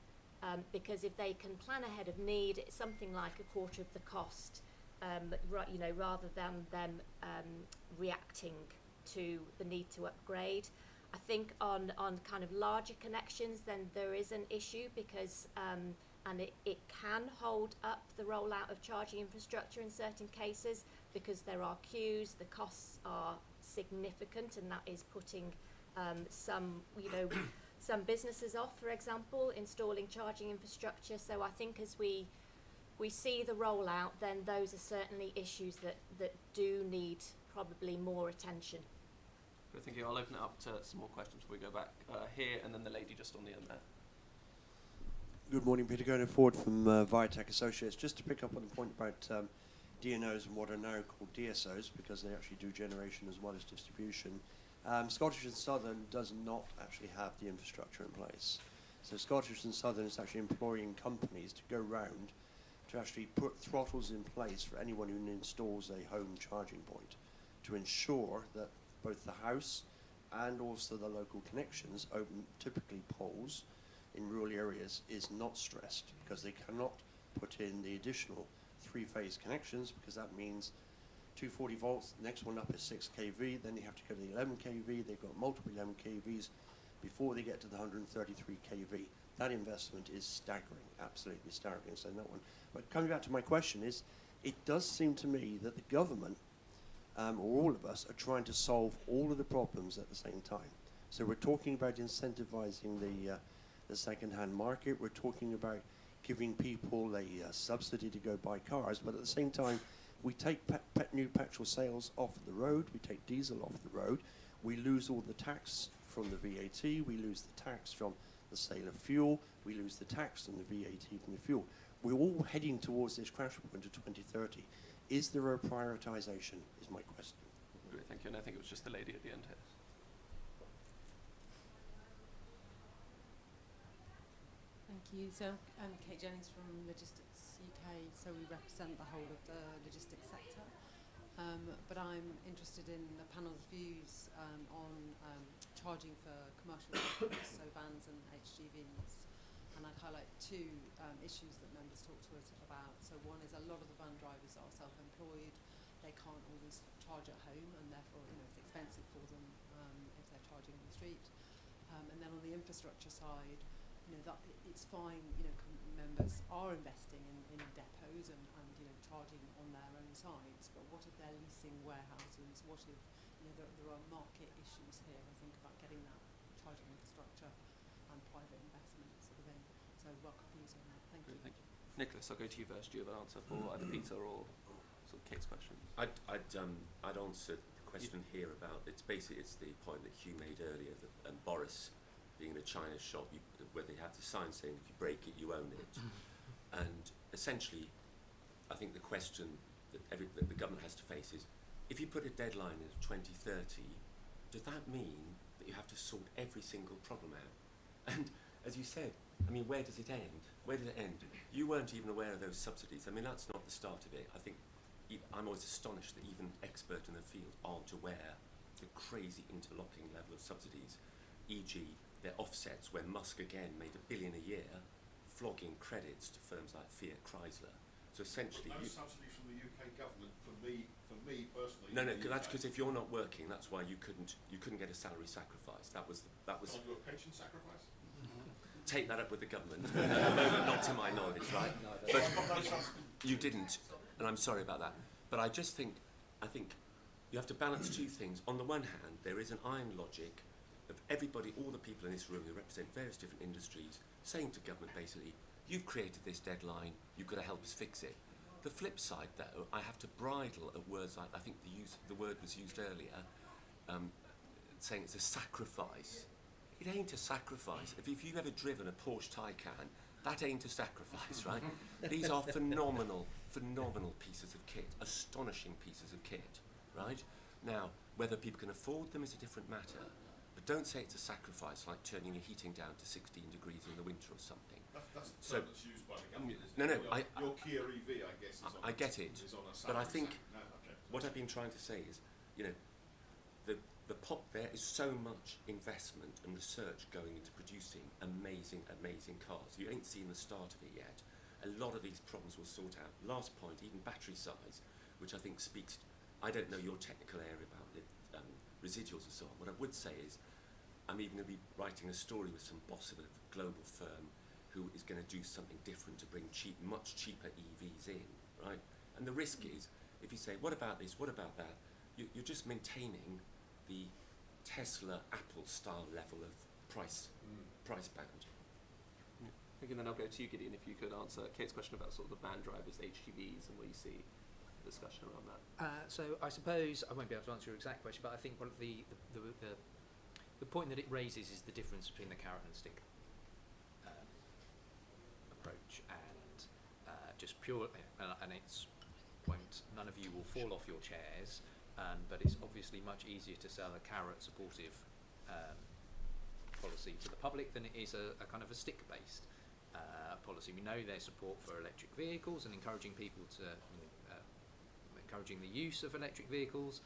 because if they can plan ahead of need, it's something like a quarter of the cost, rather than them reacting to the need to upgrade. I think on kind of larger connections, then there is an issue because and it can hold up the rollout of charging infrastructure in certain cases because there are queues, the costs are significant, and that is putting some businesses off, for example, installing charging infrastructure. So I think as we see the rollout, then those are certainly issues that do need probably more attention. Good, thank you. I'll open it up to some more questions before we go back here, and then the lady just on the end there. Good morning, Peter Gona Ford from Viatech Associates. Just to pick up on the point about DNOs and what are now called DSOs, because they actually do generation as well as distribution. Scottish and Southern does not actually have the infrastructure in place. So Scottish and Southern is actually employing companies to go round to actually put throttles in place for anyone who installs a home charging point to ensure that both the house and also the local connections, open typically poles in rural areas, is not stressed, because they cannot put in the additional three-phase connections, because that means 240 volts, the next one up is 6 kV, then you have to go to the 11 kV, they've got multiple 11 kVs before they get to the 133 kV. That investment is staggering, absolutely staggering, so that one. But coming back to my question is, it does seem to me that the government, or all of us, are trying to solve all of the problems at the same time. So we're talking about incentivizing the second-hand market, we're talking about giving people a subsidy to go buy cars, but at the same time, we take new petrol sales off the road, we take diesel off the road, we lose all the tax from the VAT, we lose the tax from the sale of fuel, we lose the tax from the VAT from the fuel. We're all heading towards this crash point to 2030. Is there a prioritisation, is my question. Great, thank you. And I think it was just the lady at the end here. Thank you. So I'm Kate Jennings from Logistics UK, so we represent the whole of the logistics sector. But I'm interested in the panel's views on charging for commercial vehicles, so vans and HGVs. And I'd highlight two issues that members talk to us about. So one is a lot of the van drivers are self-employed. They can't always charge at home, and therefore it's expensive for them if they're charging on the street. And then on the infrastructure side, that it's fine, members are investing in depots and charging on their own sites, but what if they're leasing warehouses? What if there are market issues here, I think, about getting that charging infrastructure and private investment sort of in. So welcome views on that. Thank you. Thank you. Nicholas, I'll go to you first. Do you have an answer for either Peter or sort of Kate's question? I'd answer the question here about, it's the point that Hugh made earlier, that Boris being in a China shop, where they have the sign saying if you break it, you own it. And essentially, I think the question that the government has to face is, if you put a deadline of 2030, does that mean that you have to sort every single problem out? And as you said, where does it end? Where does it end? You weren't even aware of those subsidies. That's not the start of it. I think I'm always astonished that even experts in the field aren't aware of the crazy interlocking level of subsidies, e.g. their offsets, when Musk again made $1 billion a year flogging credits to firms like Fiat Chrysler. So essentially, No subsidy from the UK government for me personally. no, in the that's UK. because if you're not working, that's why you couldn't get a salary sacrifice. That was. Can I do a pension sacrifice? Take that up with the government. At the moment, not to my knowledge, right? But you didn't, and I'm sorry about that. But I think you have to balance two things. On the one hand, there is an iron logic of everybody, all the people in this room who represent various different industries, saying to government basically, you've created this deadline, you've got to help us fix it. The flip side, though, I have to bridle at words like, I think the word was used earlier, saying it's a sacrifice. It ain't a sacrifice. If you've ever driven a Porsche Taycan, that ain't a sacrifice, right? These are phenomenal pieces of kit, astonishing pieces of kit, right? Now, whether people can afford them is a different matter, but don't say it's a sacrifice like turning your heating down to 16 degrees in the winter or something. That's the term that's used by the government, isn't No, it? Your Kia EV, I guess, I get it, is on a but I salary think No, okay. what I've been trying to say is, the pot there is so much investment and research going into producing amazing cars. You ain't seen the start of it yet. A lot of these problems will sort out. Last point, even battery size, which I think speaks, I don't know your technical area about residuals and so on. What I would say is, I'm even going to be writing a story with some boss of a global firm who is going to do something different to bring much cheaper EVs in, right? And the risk is, if you say, what about this, what about that, you're just maintaining the Tesla, Apple style level of price band. Again, then I'll go to you, Gideon, if you could answer Kate's question about sort of the van drivers, HGVs, and where you see the discussion around that. So I suppose I won't be able to answer your exact question, but I think one of the point that it raises is the difference between the carrot and stick approach and just pure, and it's none of you will fall off your chairs. But it's obviously much easier to sell a carrot supportive policy to the public than it is a kind of a stick-based policy. We know their support for electric vehicles and encouraging people to, encouraging the use of electric vehicles,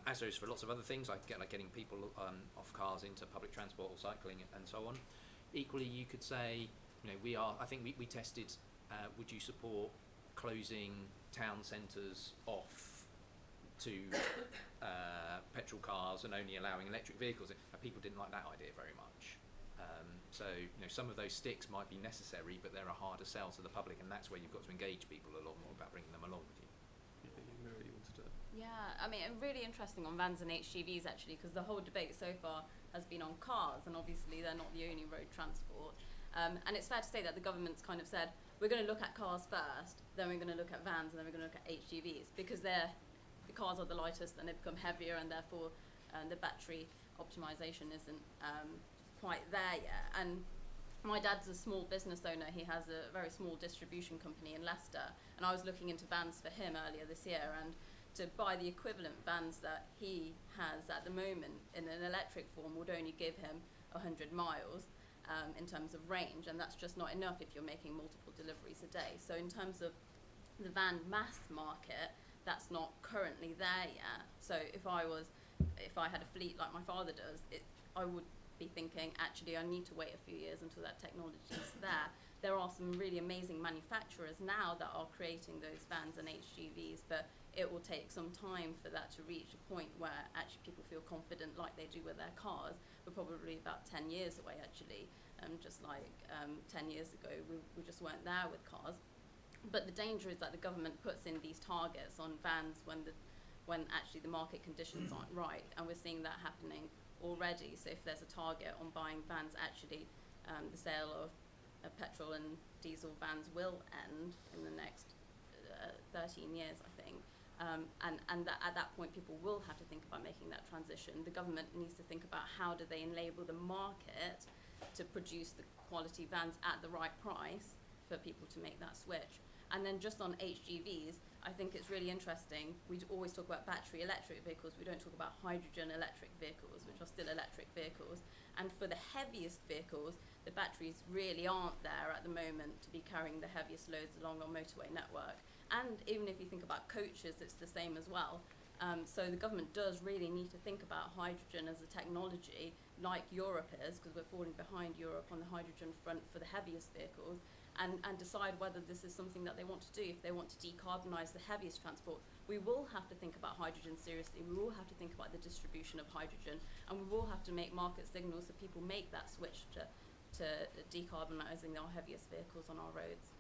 as there is for lots of other things, like getting people off cars into public transport or cycling and so on. Equally, you could say, I think we tested, would you support closing town centres off to petrol cars and only allowing electric vehicles? People didn't like that idea very much. So some of those sticks might be necessary, but they're a harder sell to the public, and that's where you've got to engage people a lot more about bringing them along with you. Meera, you wanted to? Yeah, I mean, really interesting on vans and HGVs actually, because the whole debate so far has been on cars, and obviously they're not the only road transport. And it's fair to say that the government's kind of said, we're going to look at cars first, then we're going to look at vans, and then we're going to look at HGVs, because the cars are the lightest and they become heavier, and therefore the battery optimization isn't quite there yet. And my dad's a small business owner. He has a very small distribution company in Leicester, and I was looking into vans for him earlier this year, and to buy the equivalent vans that he has at the moment in an electric form would only give him 100 miles in terms of range, and that's just not enough if you're making multiple deliveries a day. So in terms of the van mass market, that's not currently there yet. So if I had a fleet like my father does, I would be thinking, actually, I need to wait a few years until that technology is there. There are some really amazing manufacturers now that are creating those vans and HGVs, but it will take some time for that to reach a point where actually people feel confident like they do with their cars. We're probably about 10 years away, actually. Just like 10 years ago, we just weren't there with cars. But the danger is that the government puts in these targets on vans when actually the market conditions aren't right, and we're seeing that happening already. So if there's a target on buying vans, actually the sale of petrol and diesel vans will end in the next 13 years, I think. And at that point, people will have to think about making that transition. The government needs to think about how do they enable the market to produce the quality vans at the right price for people to make that switch. And then just on HGVs, I think it's really interesting. We always talk about battery electric vehicles. We don't talk about hydrogen electric vehicles, which are still electric vehicles. And for the heaviest vehicles, the batteries really aren't there at the moment to be carrying the heaviest loads along our motorway network. And even if you think about coaches, it's the same as well. So the government does really need to think about hydrogen as a technology, like Europe is, because we're falling behind Europe on the hydrogen front for the heaviest vehicles. and decide whether this is something that they want to do. If they want to decarbonise the heaviest transport, we will have to think about hydrogen seriously. We will have to think about the distribution of hydrogen, and we will have to make market signals so people make that switch to decarbonising our heaviest vehicles on our roads.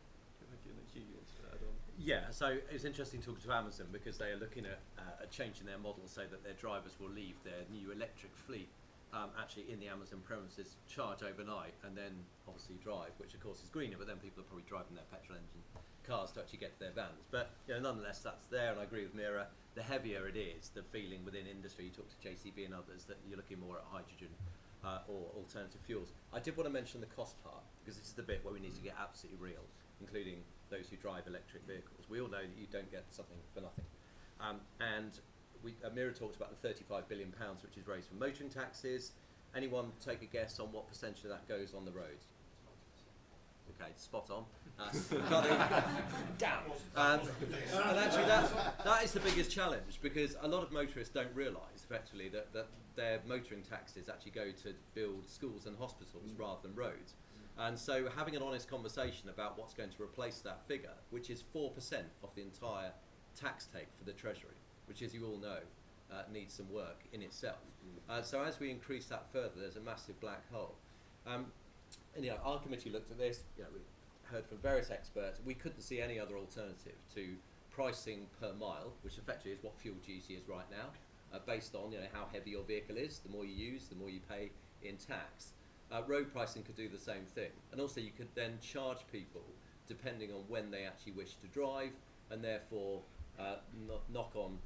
Thank you. And then Hugh, you want to add on? Yeah, so it's interesting talking to Amazon because they are looking at changing their model so that their drivers will leave their new electric fleet actually in the Amazon premises, charge overnight, and then obviously drive, which of course is greener, but then people are probably driving their petrol engine cars to actually get to their vans. But nonetheless, that's there, and I agree with Meera. The heavier it is, the feeling within industry, you talk to JCB and others, that you're looking more at hydrogen or alternative fuels. I did want to mention the cost part, because this is the bit where we need to get absolutely real, including those who drive electric vehicles. We all know that you don't get something for nothing. Meera talks about the £35 billion which is raised from motoring taxes. Anyone take a guess on what percentage of that goes on the roads? Okay, spot on. Down. And actually that is the biggest challenge, because a lot of motorists don't realise effectively that their motoring taxes actually go to build schools and hospitals rather than roads. And so having an honest conversation about what's going to replace that figure, which is 4% of the entire tax take for the Treasury, which, as you all know, needs some work in itself. So as we increase that further, there's a massive black hole. And our committee looked at this. We heard from various experts. We couldn't see any other alternative to pricing per mile, which effectively is what fuel duty is right now, based on how heavy your vehicle is. The more you use, the more you pay in tax. Road pricing could do the same thing, and also you could then charge people depending on when they actually wish to drive, and therefore knock-on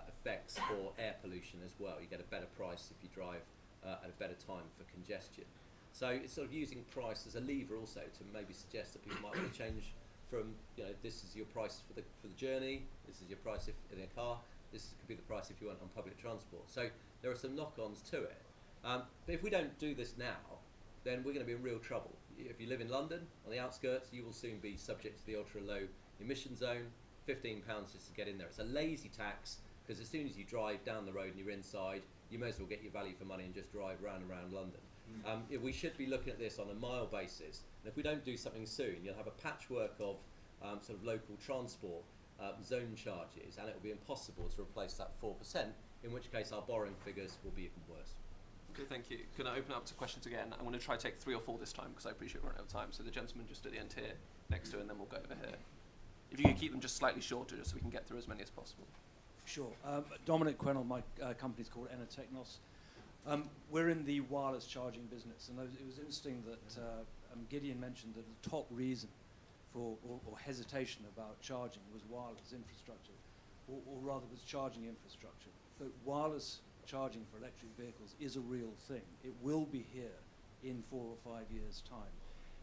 effects for air pollution as well. You get a better price if you drive at a better time for congestion. So it's sort of using price as a lever also to maybe suggest that people might want to change from this is your price for the journey, this is your price if in a car, this could be the price if you went on public transport. So there are some knock-ons to it. But if we don't do this now, then we're going to be in real trouble. If you live in London, on the outskirts, you will soon be subject to the ultra-low emission zone, £15 just to get in there. It's a lazy tax, because as soon as you drive down the road and you're inside, you may as well get your value for money and just drive round and round London. We should be looking at this on a mile basis, and if we don't do something soon, you'll have a patchwork of sort of local transport zone charges, and it will be impossible to replace that 4%, in which case our borrowing figures will be even worse. Okay, thank you. Can I open up to questions again? I'm going to try to take 3 or 4 this time, because I appreciate we're running out of time. So the gentleman just at the end here, next to, and then we'll go over here. If you could keep them just slightly shorter, just so we can get through as many as possible. Sure. Dominic Quennell, my company's called Enertechnos. We're in the wireless charging business, and it was interesting that Gideon mentioned that the top reason for or hesitation about charging was wireless infrastructure, or rather was charging infrastructure. But wireless charging for electric vehicles is a real thing. It will be here in 4 or 5 years' time.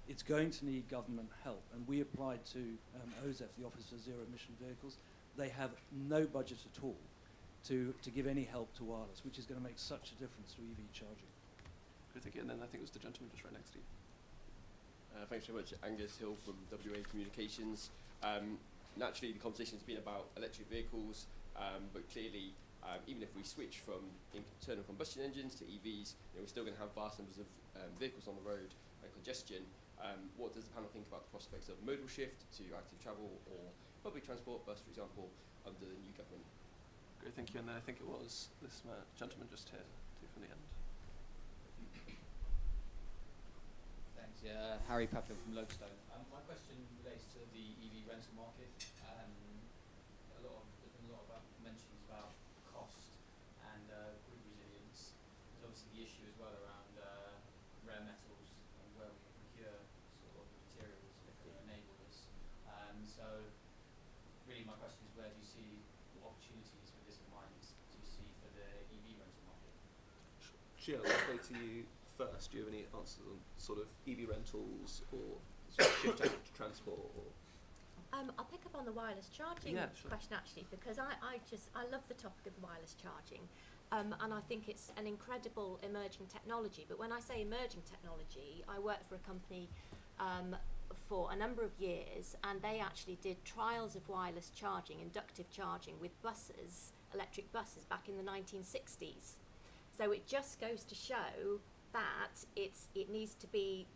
It's going to need government help, and we applied to OZEF, the Office for Zero Emission Vehicles. They have no budget at all to give any help to wireless, which is going to make such a difference to EV charging. Good, thank you. And then I think it was the gentleman just right next to you. Thanks very much. Angus Hill from WA Communications. Naturally, the conversation's been about electric vehicles, but clearly, even if we switch from internal combustion engines to EVs, we're still going to have vast numbers of vehicles on the road and congestion. What does the panel think about the prospects of modal shift to active travel or public transport, bus, for example, under the new government? Great, thank you. And then I think it was this gentleman just here, from the end. Thanks. Yeah, Harry Paplin from Lodestone. My question relates to the EV rental market. There's been a lot of mentions about cost and grid resilience. There's obviously the issue as well around rare metals and where we procure sort of materials that could enable this. So really my question is, where do you see opportunities with this in mind do you see for the EV rental market? Gill, I'll go to you first. Do you have any answers on sort of EV rentals or sort of shift out to transport? Or I'll pick up on the wireless charging question actually, because I love the topic of wireless charging, and I think it's an incredible emerging technology. But when I say emerging technology, I worked for a company for a number of years, and they actually did trials of wireless charging, inductive charging with buses, electric buses, back in the 1960s. So it just goes to show that it needs to be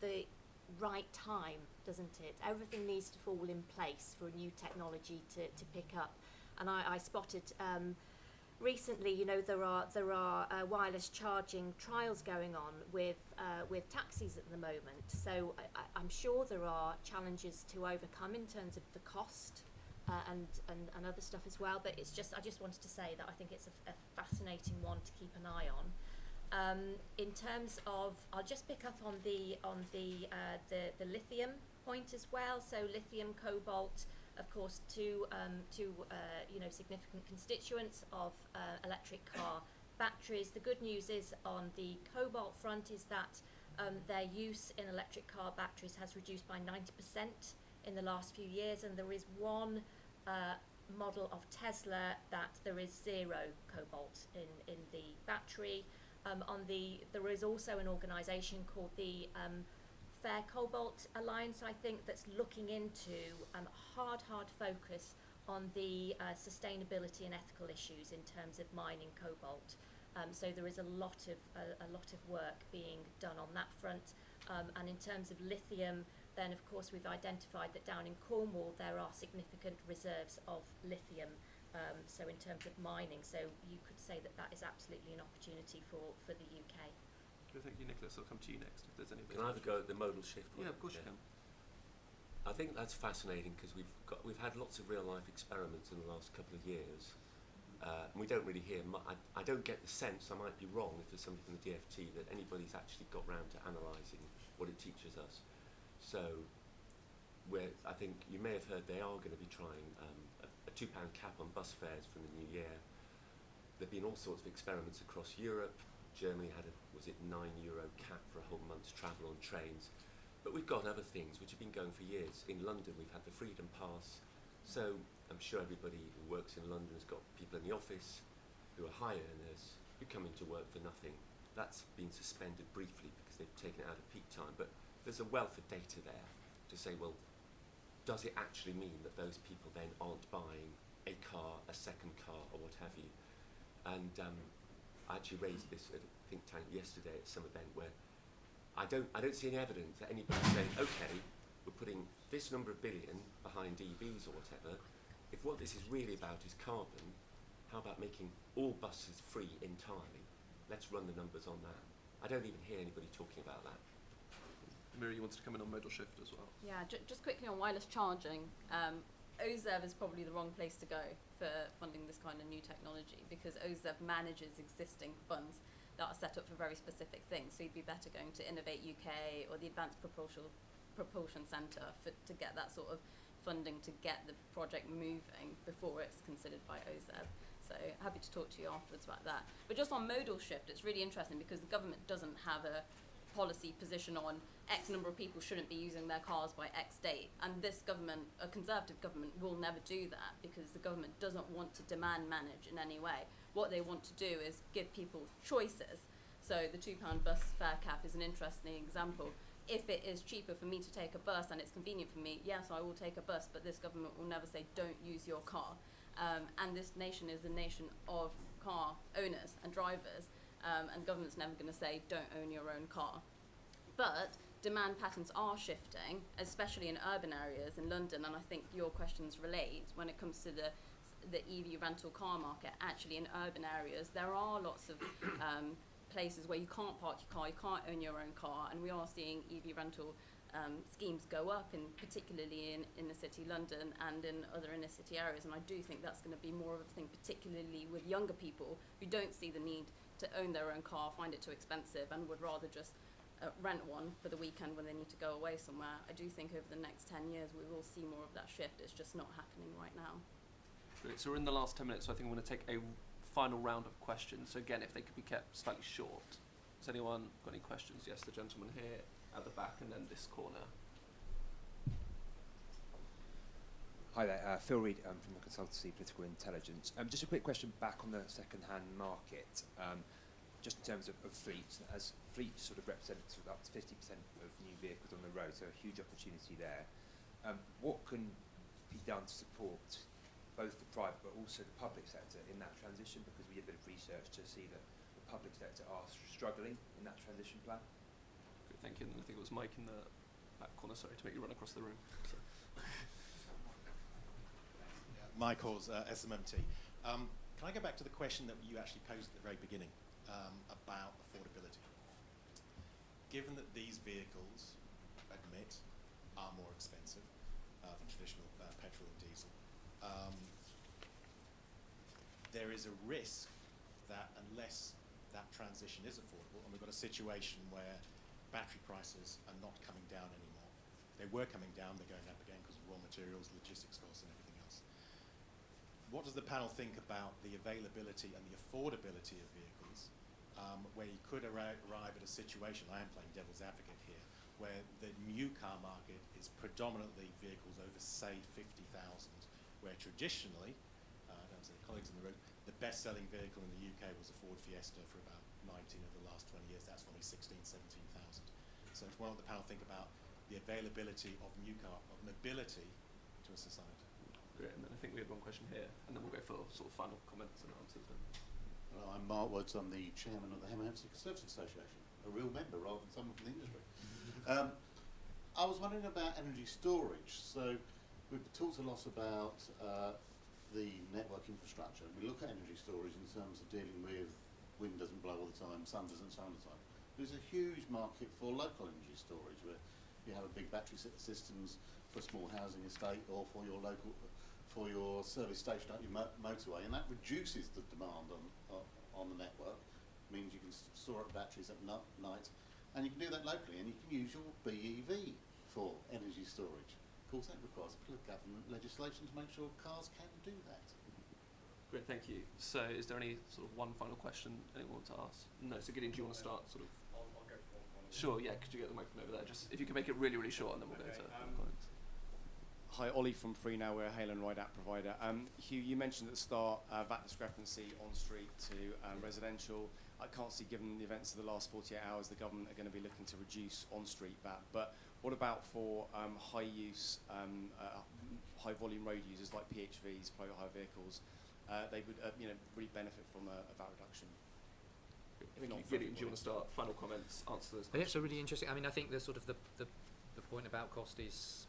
right time, doesn't it? Everything needs to fall in place for a new technology to pick up. And I spotted recently, you know, there are wireless charging trials going on with taxis at the moment. So I'm sure there are challenges to overcome in terms of the cost and other stuff as well. But it's just, I just wanted to say that I think it's a fascinating one to keep an eye on. In terms of, I'll just pick up on the lithium point as well. So lithium, cobalt, of course, two you know, significant constituents of electric car batteries. The good news is on the cobalt front is that their use in electric car batteries has reduced by 90% in the last few years, and there is one model of Tesla that there is zero cobalt in the battery. There is also an organisation called the Fair Cobalt Alliance, I think, that's looking into hard focus on the sustainability and ethical issues in terms of mining cobalt. So there is a lot of work being done on that front. And in terms of lithium, then of course we've identified that down in Cornwall there are significant reserves of lithium. So in terms of mining, so you could say that that is absolutely an opportunity for the UK. Thank you, Nicholas. I'll come to you next if there's any. Can I have a go at the modal shift one? Yeah, of course you can. I think that's fascinating because we've had lots of real life experiments in the last couple of years, and we don't really hear. I don't get the sense, I might be wrong if there's somebody from the DFT, that anybody's actually got round to analysing what it teaches us. So, I think you may have heard they are going to be trying a £2 cap on bus fares from the new year. There've been all sorts of experiments across Europe. Germany had was it €9 cap for a whole month's travel on trains. But we've got other things which have been going for years. In London, we've had the Freedom Pass. So I'm sure everybody who works in London has got people in the office who are high earners who come into work for nothing. That's been suspended briefly because they've taken it out of peak time. But there's a wealth of data there to say, well, does it actually mean that those people then aren't buying a car, a second car, or what have you? And I actually raised this at a think tank yesterday at some event where I don't see any evidence that anybody's saying, okay, we're putting this number of billion behind EVs or whatever. If what this is really about is carbon, how about making all buses free entirely? Let's run the numbers on that. I don't even hear anybody talking about that. Meera, you wanted to come in on modal shift as well. Yeah, just quickly on wireless charging. OZEV is probably the wrong place to go for funding this kind of new technology because OZEV manages existing funds that are set up for very specific things. So you'd be better going to Innovate UK or the Advanced Propulsion Centre to get that sort of funding to get the project moving before it's considered by OZEV. So happy to talk to you afterwards about that. But just on modal shift, it's really interesting because the government doesn't have a policy position on X number of people shouldn't be using their cars by X date. And this government, a Conservative government, will never do that because the government doesn't want to demand manage in any way. What they want to do is give people choices. So the £2 bus fare cap is an interesting example. If it is cheaper for me to take a bus and it's convenient for me, yes, I will take a bus, but this government will never say don't use your car. And this nation is a nation of car owners and drivers, and government's never going to say don't own your own car. But demand patterns are shifting, especially in urban areas in London, and I think your questions relate when it comes to the EV rental car market. Actually, in urban areas, there are lots of places where you can't park your car, you can't own your own car, and we are seeing EV rental schemes go up, particularly in inner city London and in other inner city areas. And I do think that's going to be more of a thing, particularly with younger people who don't see the need to own their own car, find it too expensive, and would rather just rent one for the weekend when they need to go away somewhere. I do think over the next 10 years we will see more of that shift. It's just not happening right now. Great. So we're in the last 10 minutes, so I think I'm going to take a final round of questions. So again, if they could be kept slightly short. Has anyone got any questions? Yes, the gentleman here at the back, and then this corner. Hi there, Phil Reid from the consultancy Political Intelligence. Just a quick question back on the second-hand market, just in terms of fleet. As fleet sort of represents up to 50% of new vehicles on the road, so a huge opportunity there. What can be done to support both the private but also the public sector in that transition? Because we did a bit of research to see that the public sector are struggling in that transition plan. Good, thank you. And I think it was Mike in the back corner, sorry, to make you run across the room. Michael's SMMT. Can I go back to the question that you actually posed at the very beginning about affordability? Given that these vehicles, admit, are more expensive than traditional petrol and diesel, there is a risk that unless that transition is affordable, and we've got a situation where battery prices are not coming down anymore. They were coming down, they're going up again because of raw materials, logistics costs and everything else. What does the panel think about the availability and the affordability of vehicles where you could arrive at a situation, I am playing devil's advocate here, where the new car market is predominantly vehicles over, say, 50,000, where traditionally, I don't say colleagues in the room, the best-selling vehicle in the UK was a Ford Fiesta for about 19 of the last 20 years. That's only 16, 17,000. So why don't the panel think about the availability of new car, of mobility to a society? Great, and then I think we had one question here, and then we'll go for sort of final comments and answers. Well, I'm Mark Woods, I'm the chairman of the Hellen Subsidies Association, a real member rather than someone from the industry. I was wondering about energy storage. So we've talked a lot about the network infrastructure. We look at energy storage in terms of dealing with wind doesn't blow all the time, sun doesn't shine all the time. There's a huge market for local energy storage where you have a big battery systems for a small housing estate or for your local, for your service station at your motorway, and that reduces the demand on the network. Means you can store up batteries at night, and you can do that locally, and you can use your BEV for energy storage. Of course, that requires a bit of government legislation to make sure cars can do that. Great, thank you. So is there any sort of one final question anyone wants to ask? No, so Gideon, do you want to start sort of? I'll go for one. Sure, yeah, could you get the microphone over there? Just if you can make it really, really short, and then we'll go to comments. Hi, Ollie from Free Now. We're a Hellen ride app provider. Hugh, you mentioned at the start VAT discrepancy on street to residential. I can't see, given the events of the last 48 hours, the government are going to be looking to reduce on-street VAT. But what about for high-use, high-volume road users like PHVs, private hire vehicles? They would, really benefit from a VAT reduction. Gideon, do you want to start? Final comments, answer those questions. Yeah, so really interesting. I mean, I think the sort of the point about cost is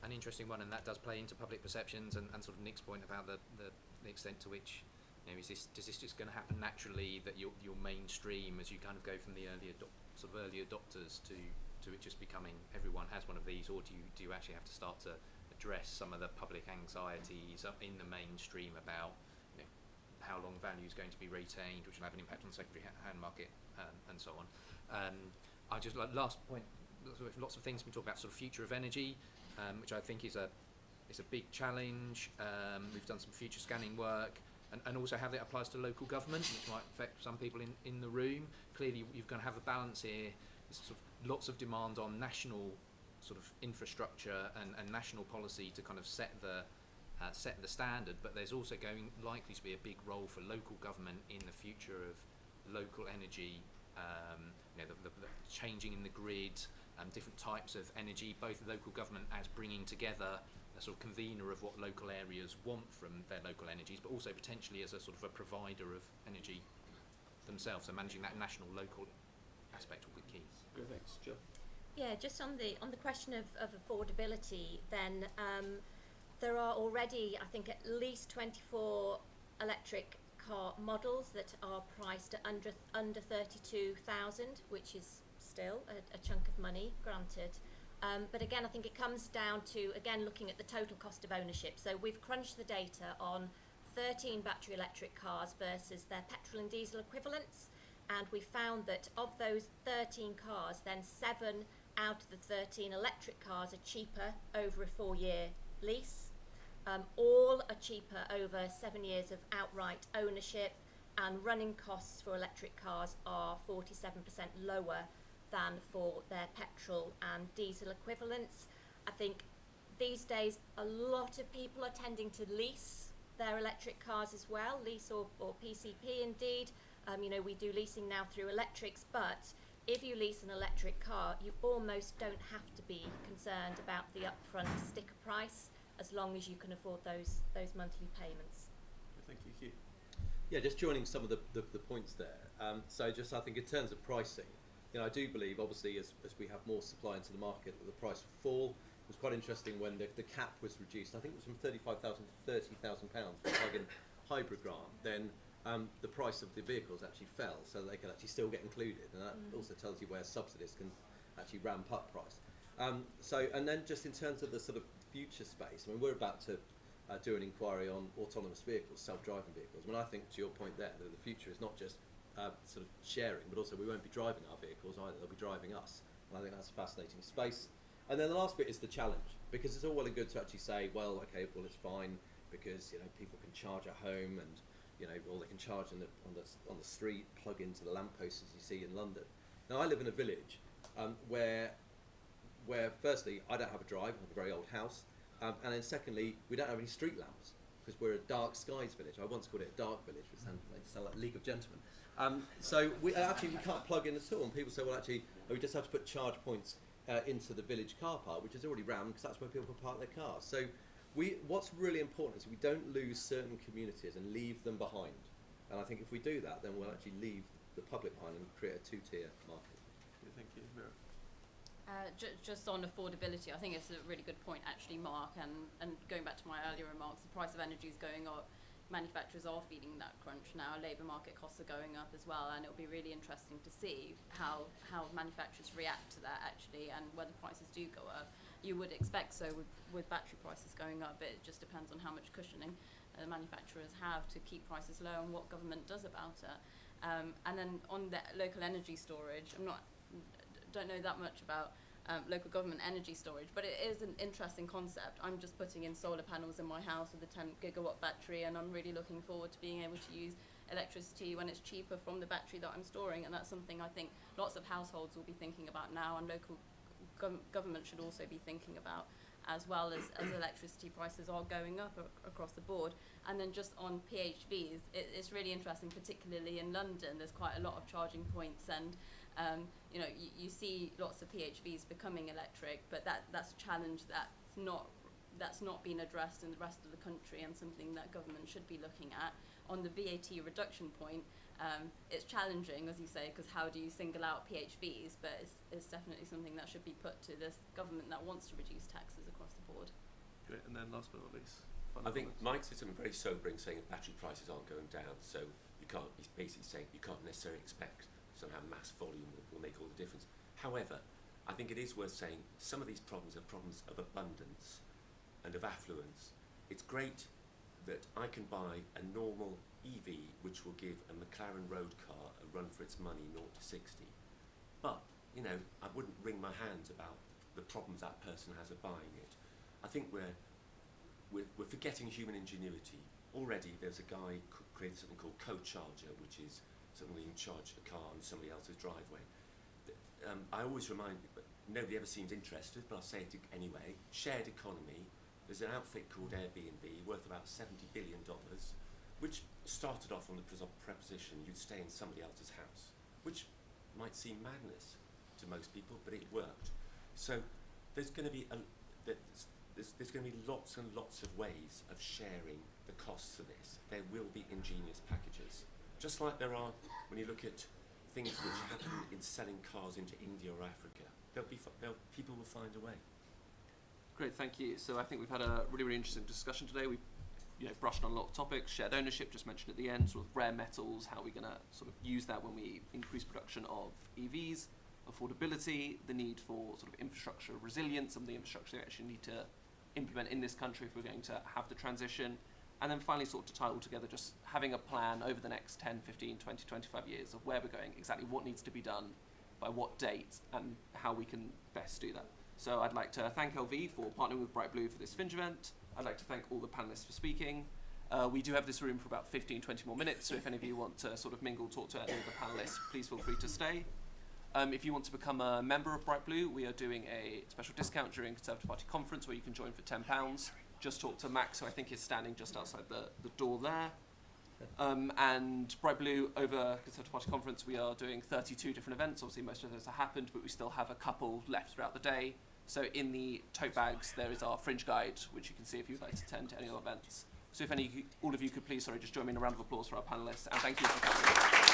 an interesting one, and that does play into public perceptions, and sort of Nick's point about the extent to which, does this just going to happen naturally, that your mainstream as you kind of go from the early adopters to it just becoming everyone has one of these, or do you actually have to start to address some of the public anxieties up in the mainstream about how long value is going to be retained, which will have an impact on the secondary hand market, and so on. I just like last point. Lots of things we talk about, sort of future of energy, which I think is a big challenge. We've done some future scanning work, and also how that applies to local government, which might affect some people in the room. Clearly, you're going to have a balance here. There's sort of lots of demand on national sort of infrastructure and national policy to kind of set the standard, but there's also likely to be a big role for local government in the future of local energy. The changing in the grid, different types of energy, both local government as bringing together a sort of convener of what local areas want from their local energies, but also potentially as a sort of a provider of energy themselves. So managing that national local aspect will be key. Good, thanks. Jill? Yeah, just on the question of affordability, then there are already, I think, at least 24 electric car models that are priced at under 32,000, which is still a chunk of money, granted. But again, I think it comes down to, again, looking at the total cost of ownership. So we've crunched the data on 13 battery electric cars versus their petrol and diesel equivalents, and we found that of those 13 cars, then 7 out of the 13 electric cars are cheaper over a 4-year lease. All are cheaper over 7 years of outright ownership, and running costs for electric cars are 47% lower than for their petrol and diesel equivalents. I think these days a lot of people are tending to lease their electric cars as well, lease or PCP indeed. We do leasing now through electrics, but if you lease an electric car, you almost don't have to be concerned about the upfront sticker price, as long as you can afford those monthly payments. Thank you, Hugh. Yeah, just joining some of the points there. So just I think in terms of pricing, I do believe, obviously, as we have more supply into the market, that the price will fall. It was quite interesting when the cap was reduced. I think it was from £35,000 to £30,000 for plug-in hybrid grant. Then the price of the vehicles actually fell, so they can actually still get included, and that also tells you where subsidies can actually ramp up price. And then just in terms of the sort of future space, I mean, we're about to do an inquiry on autonomous vehicles, self-driving vehicles. I mean, I think to your point there, that the future is not just sort of sharing, but also we won't be driving our vehicles either, they'll be driving us. And I think that's a fascinating space. And then the last bit is the challenge, because it's all well and good to actually say, well, okay, well, it's fine because people can charge at home, and or they can charge on the street, plug into the lampposts as you see in London. Now I live in a village where firstly I don't have a drive, I have a very old house, and then secondly we don't have any street lamps because we're a dark skies village. I once called it a dark village, which sounded like League of Gentlemen. So we can't plug in at all, and people say, well, actually we just have to put charge points into the village car park, which is already rammed because that's where people can park their cars. So what's really important is we don't lose certain communities and leave them behind. And I think if we do that, then we'll actually leave the public behind and create a two-tier market. Thank you, Meera. Just on affordability, I think it's a really good point, actually, Mark. And going back to my earlier remarks, the price of energy is going up. Manufacturers are feeling that crunch now. Labour market costs are going up as well, and it'll be really interesting to see how manufacturers react to that, actually, and whether prices do go up. You would expect so with battery prices going up. It just depends on how much cushioning the manufacturers have to keep prices low and what government does about it. And then on the local energy storage, don't know that much about local government energy storage, but it is an interesting concept. I'm just putting in solar panels in my house with a 10 gigawatt battery, and I'm really looking forward to being able to use electricity when it's cheaper from the battery that I'm storing, and that's something I think lots of households will be thinking about now, and local government should also be thinking about, as well as electricity prices are going up across the board. And then just on PHVs, it's really interesting, particularly in London. There's quite a lot of charging points, and you see lots of PHVs becoming electric, but that's a challenge that's not been addressed in the rest of the country, and something that government should be looking at. On the VAT reduction point, it's challenging, as you say, because how do you single out PHVs? But it's definitely something that should be put to this government that wants to reduce taxes across the board. Great, and then last but not least, I think Mike said something very sobering, saying if battery prices aren't going down, so he's basically saying you can't necessarily expect somehow mass volume will make all the difference. However, I think it is worth saying some of these problems are problems of abundance and of affluence. It's great that I can buy a normal EV which will give a McLaren road car a run for its money 0 to 60. But, I wouldn't wring my hands about the problems that person has of buying it. I think we're forgetting human ingenuity. Already there's a guy created something called co-charger, which is something where you can charge a car on somebody else's driveway. I always remind people, nobody ever seems interested, but I'll say it anyway. Shared economy. There's an outfit called Airbnb worth about $70 billion, which started off on the proposition you'd stay in somebody else's house, which might seem madness to most people, but it worked. So there's going to be there's going to be lots and lots of ways of sharing the costs of this. There will be ingenious packages, just like there are when you look at things which happen in selling cars into India or Africa. People will find a way. Great, thank you. So I think we've had a really, really interesting discussion today. We've brushed on a lot of topics. Shared ownership, just mentioned at the end, sort of rare metals, how we're going to sort of use that when we increase production of EVs, affordability, the need for sort of infrastructure resilience, some of the infrastructure we actually need to implement in this country if we're going to have the transition. And then finally, sort of to tie it all together, just having a plan over the next 10, 15, 20, 25 years of where we're going, exactly what needs to be done, by what date, and how we can best do that. So I'd like to thank LV for partnering with Bright Blue for this Finge event. I'd like to thank all the panelists for speaking. We do have this room for about 15, 20 more minutes, so if any of you want to sort of mingle, talk to any of the panelists, please feel free to stay. If you want to become a member of Bright Blue, we are doing a special discount during Conservative Party conference where you can join for £10. Just talk to Max, who I think is standing just outside the door there. And Bright Blue, over Conservative Party conference, we are doing 32 different events. Obviously, most of those have happened, but we still have a couple left throughout the day. So in the tote bags, there is our Fringe Guide, which you can see if you'd like to attend to any of our events. So if all of you could please, just join me in a round of applause for our panelists, and thank you for coming.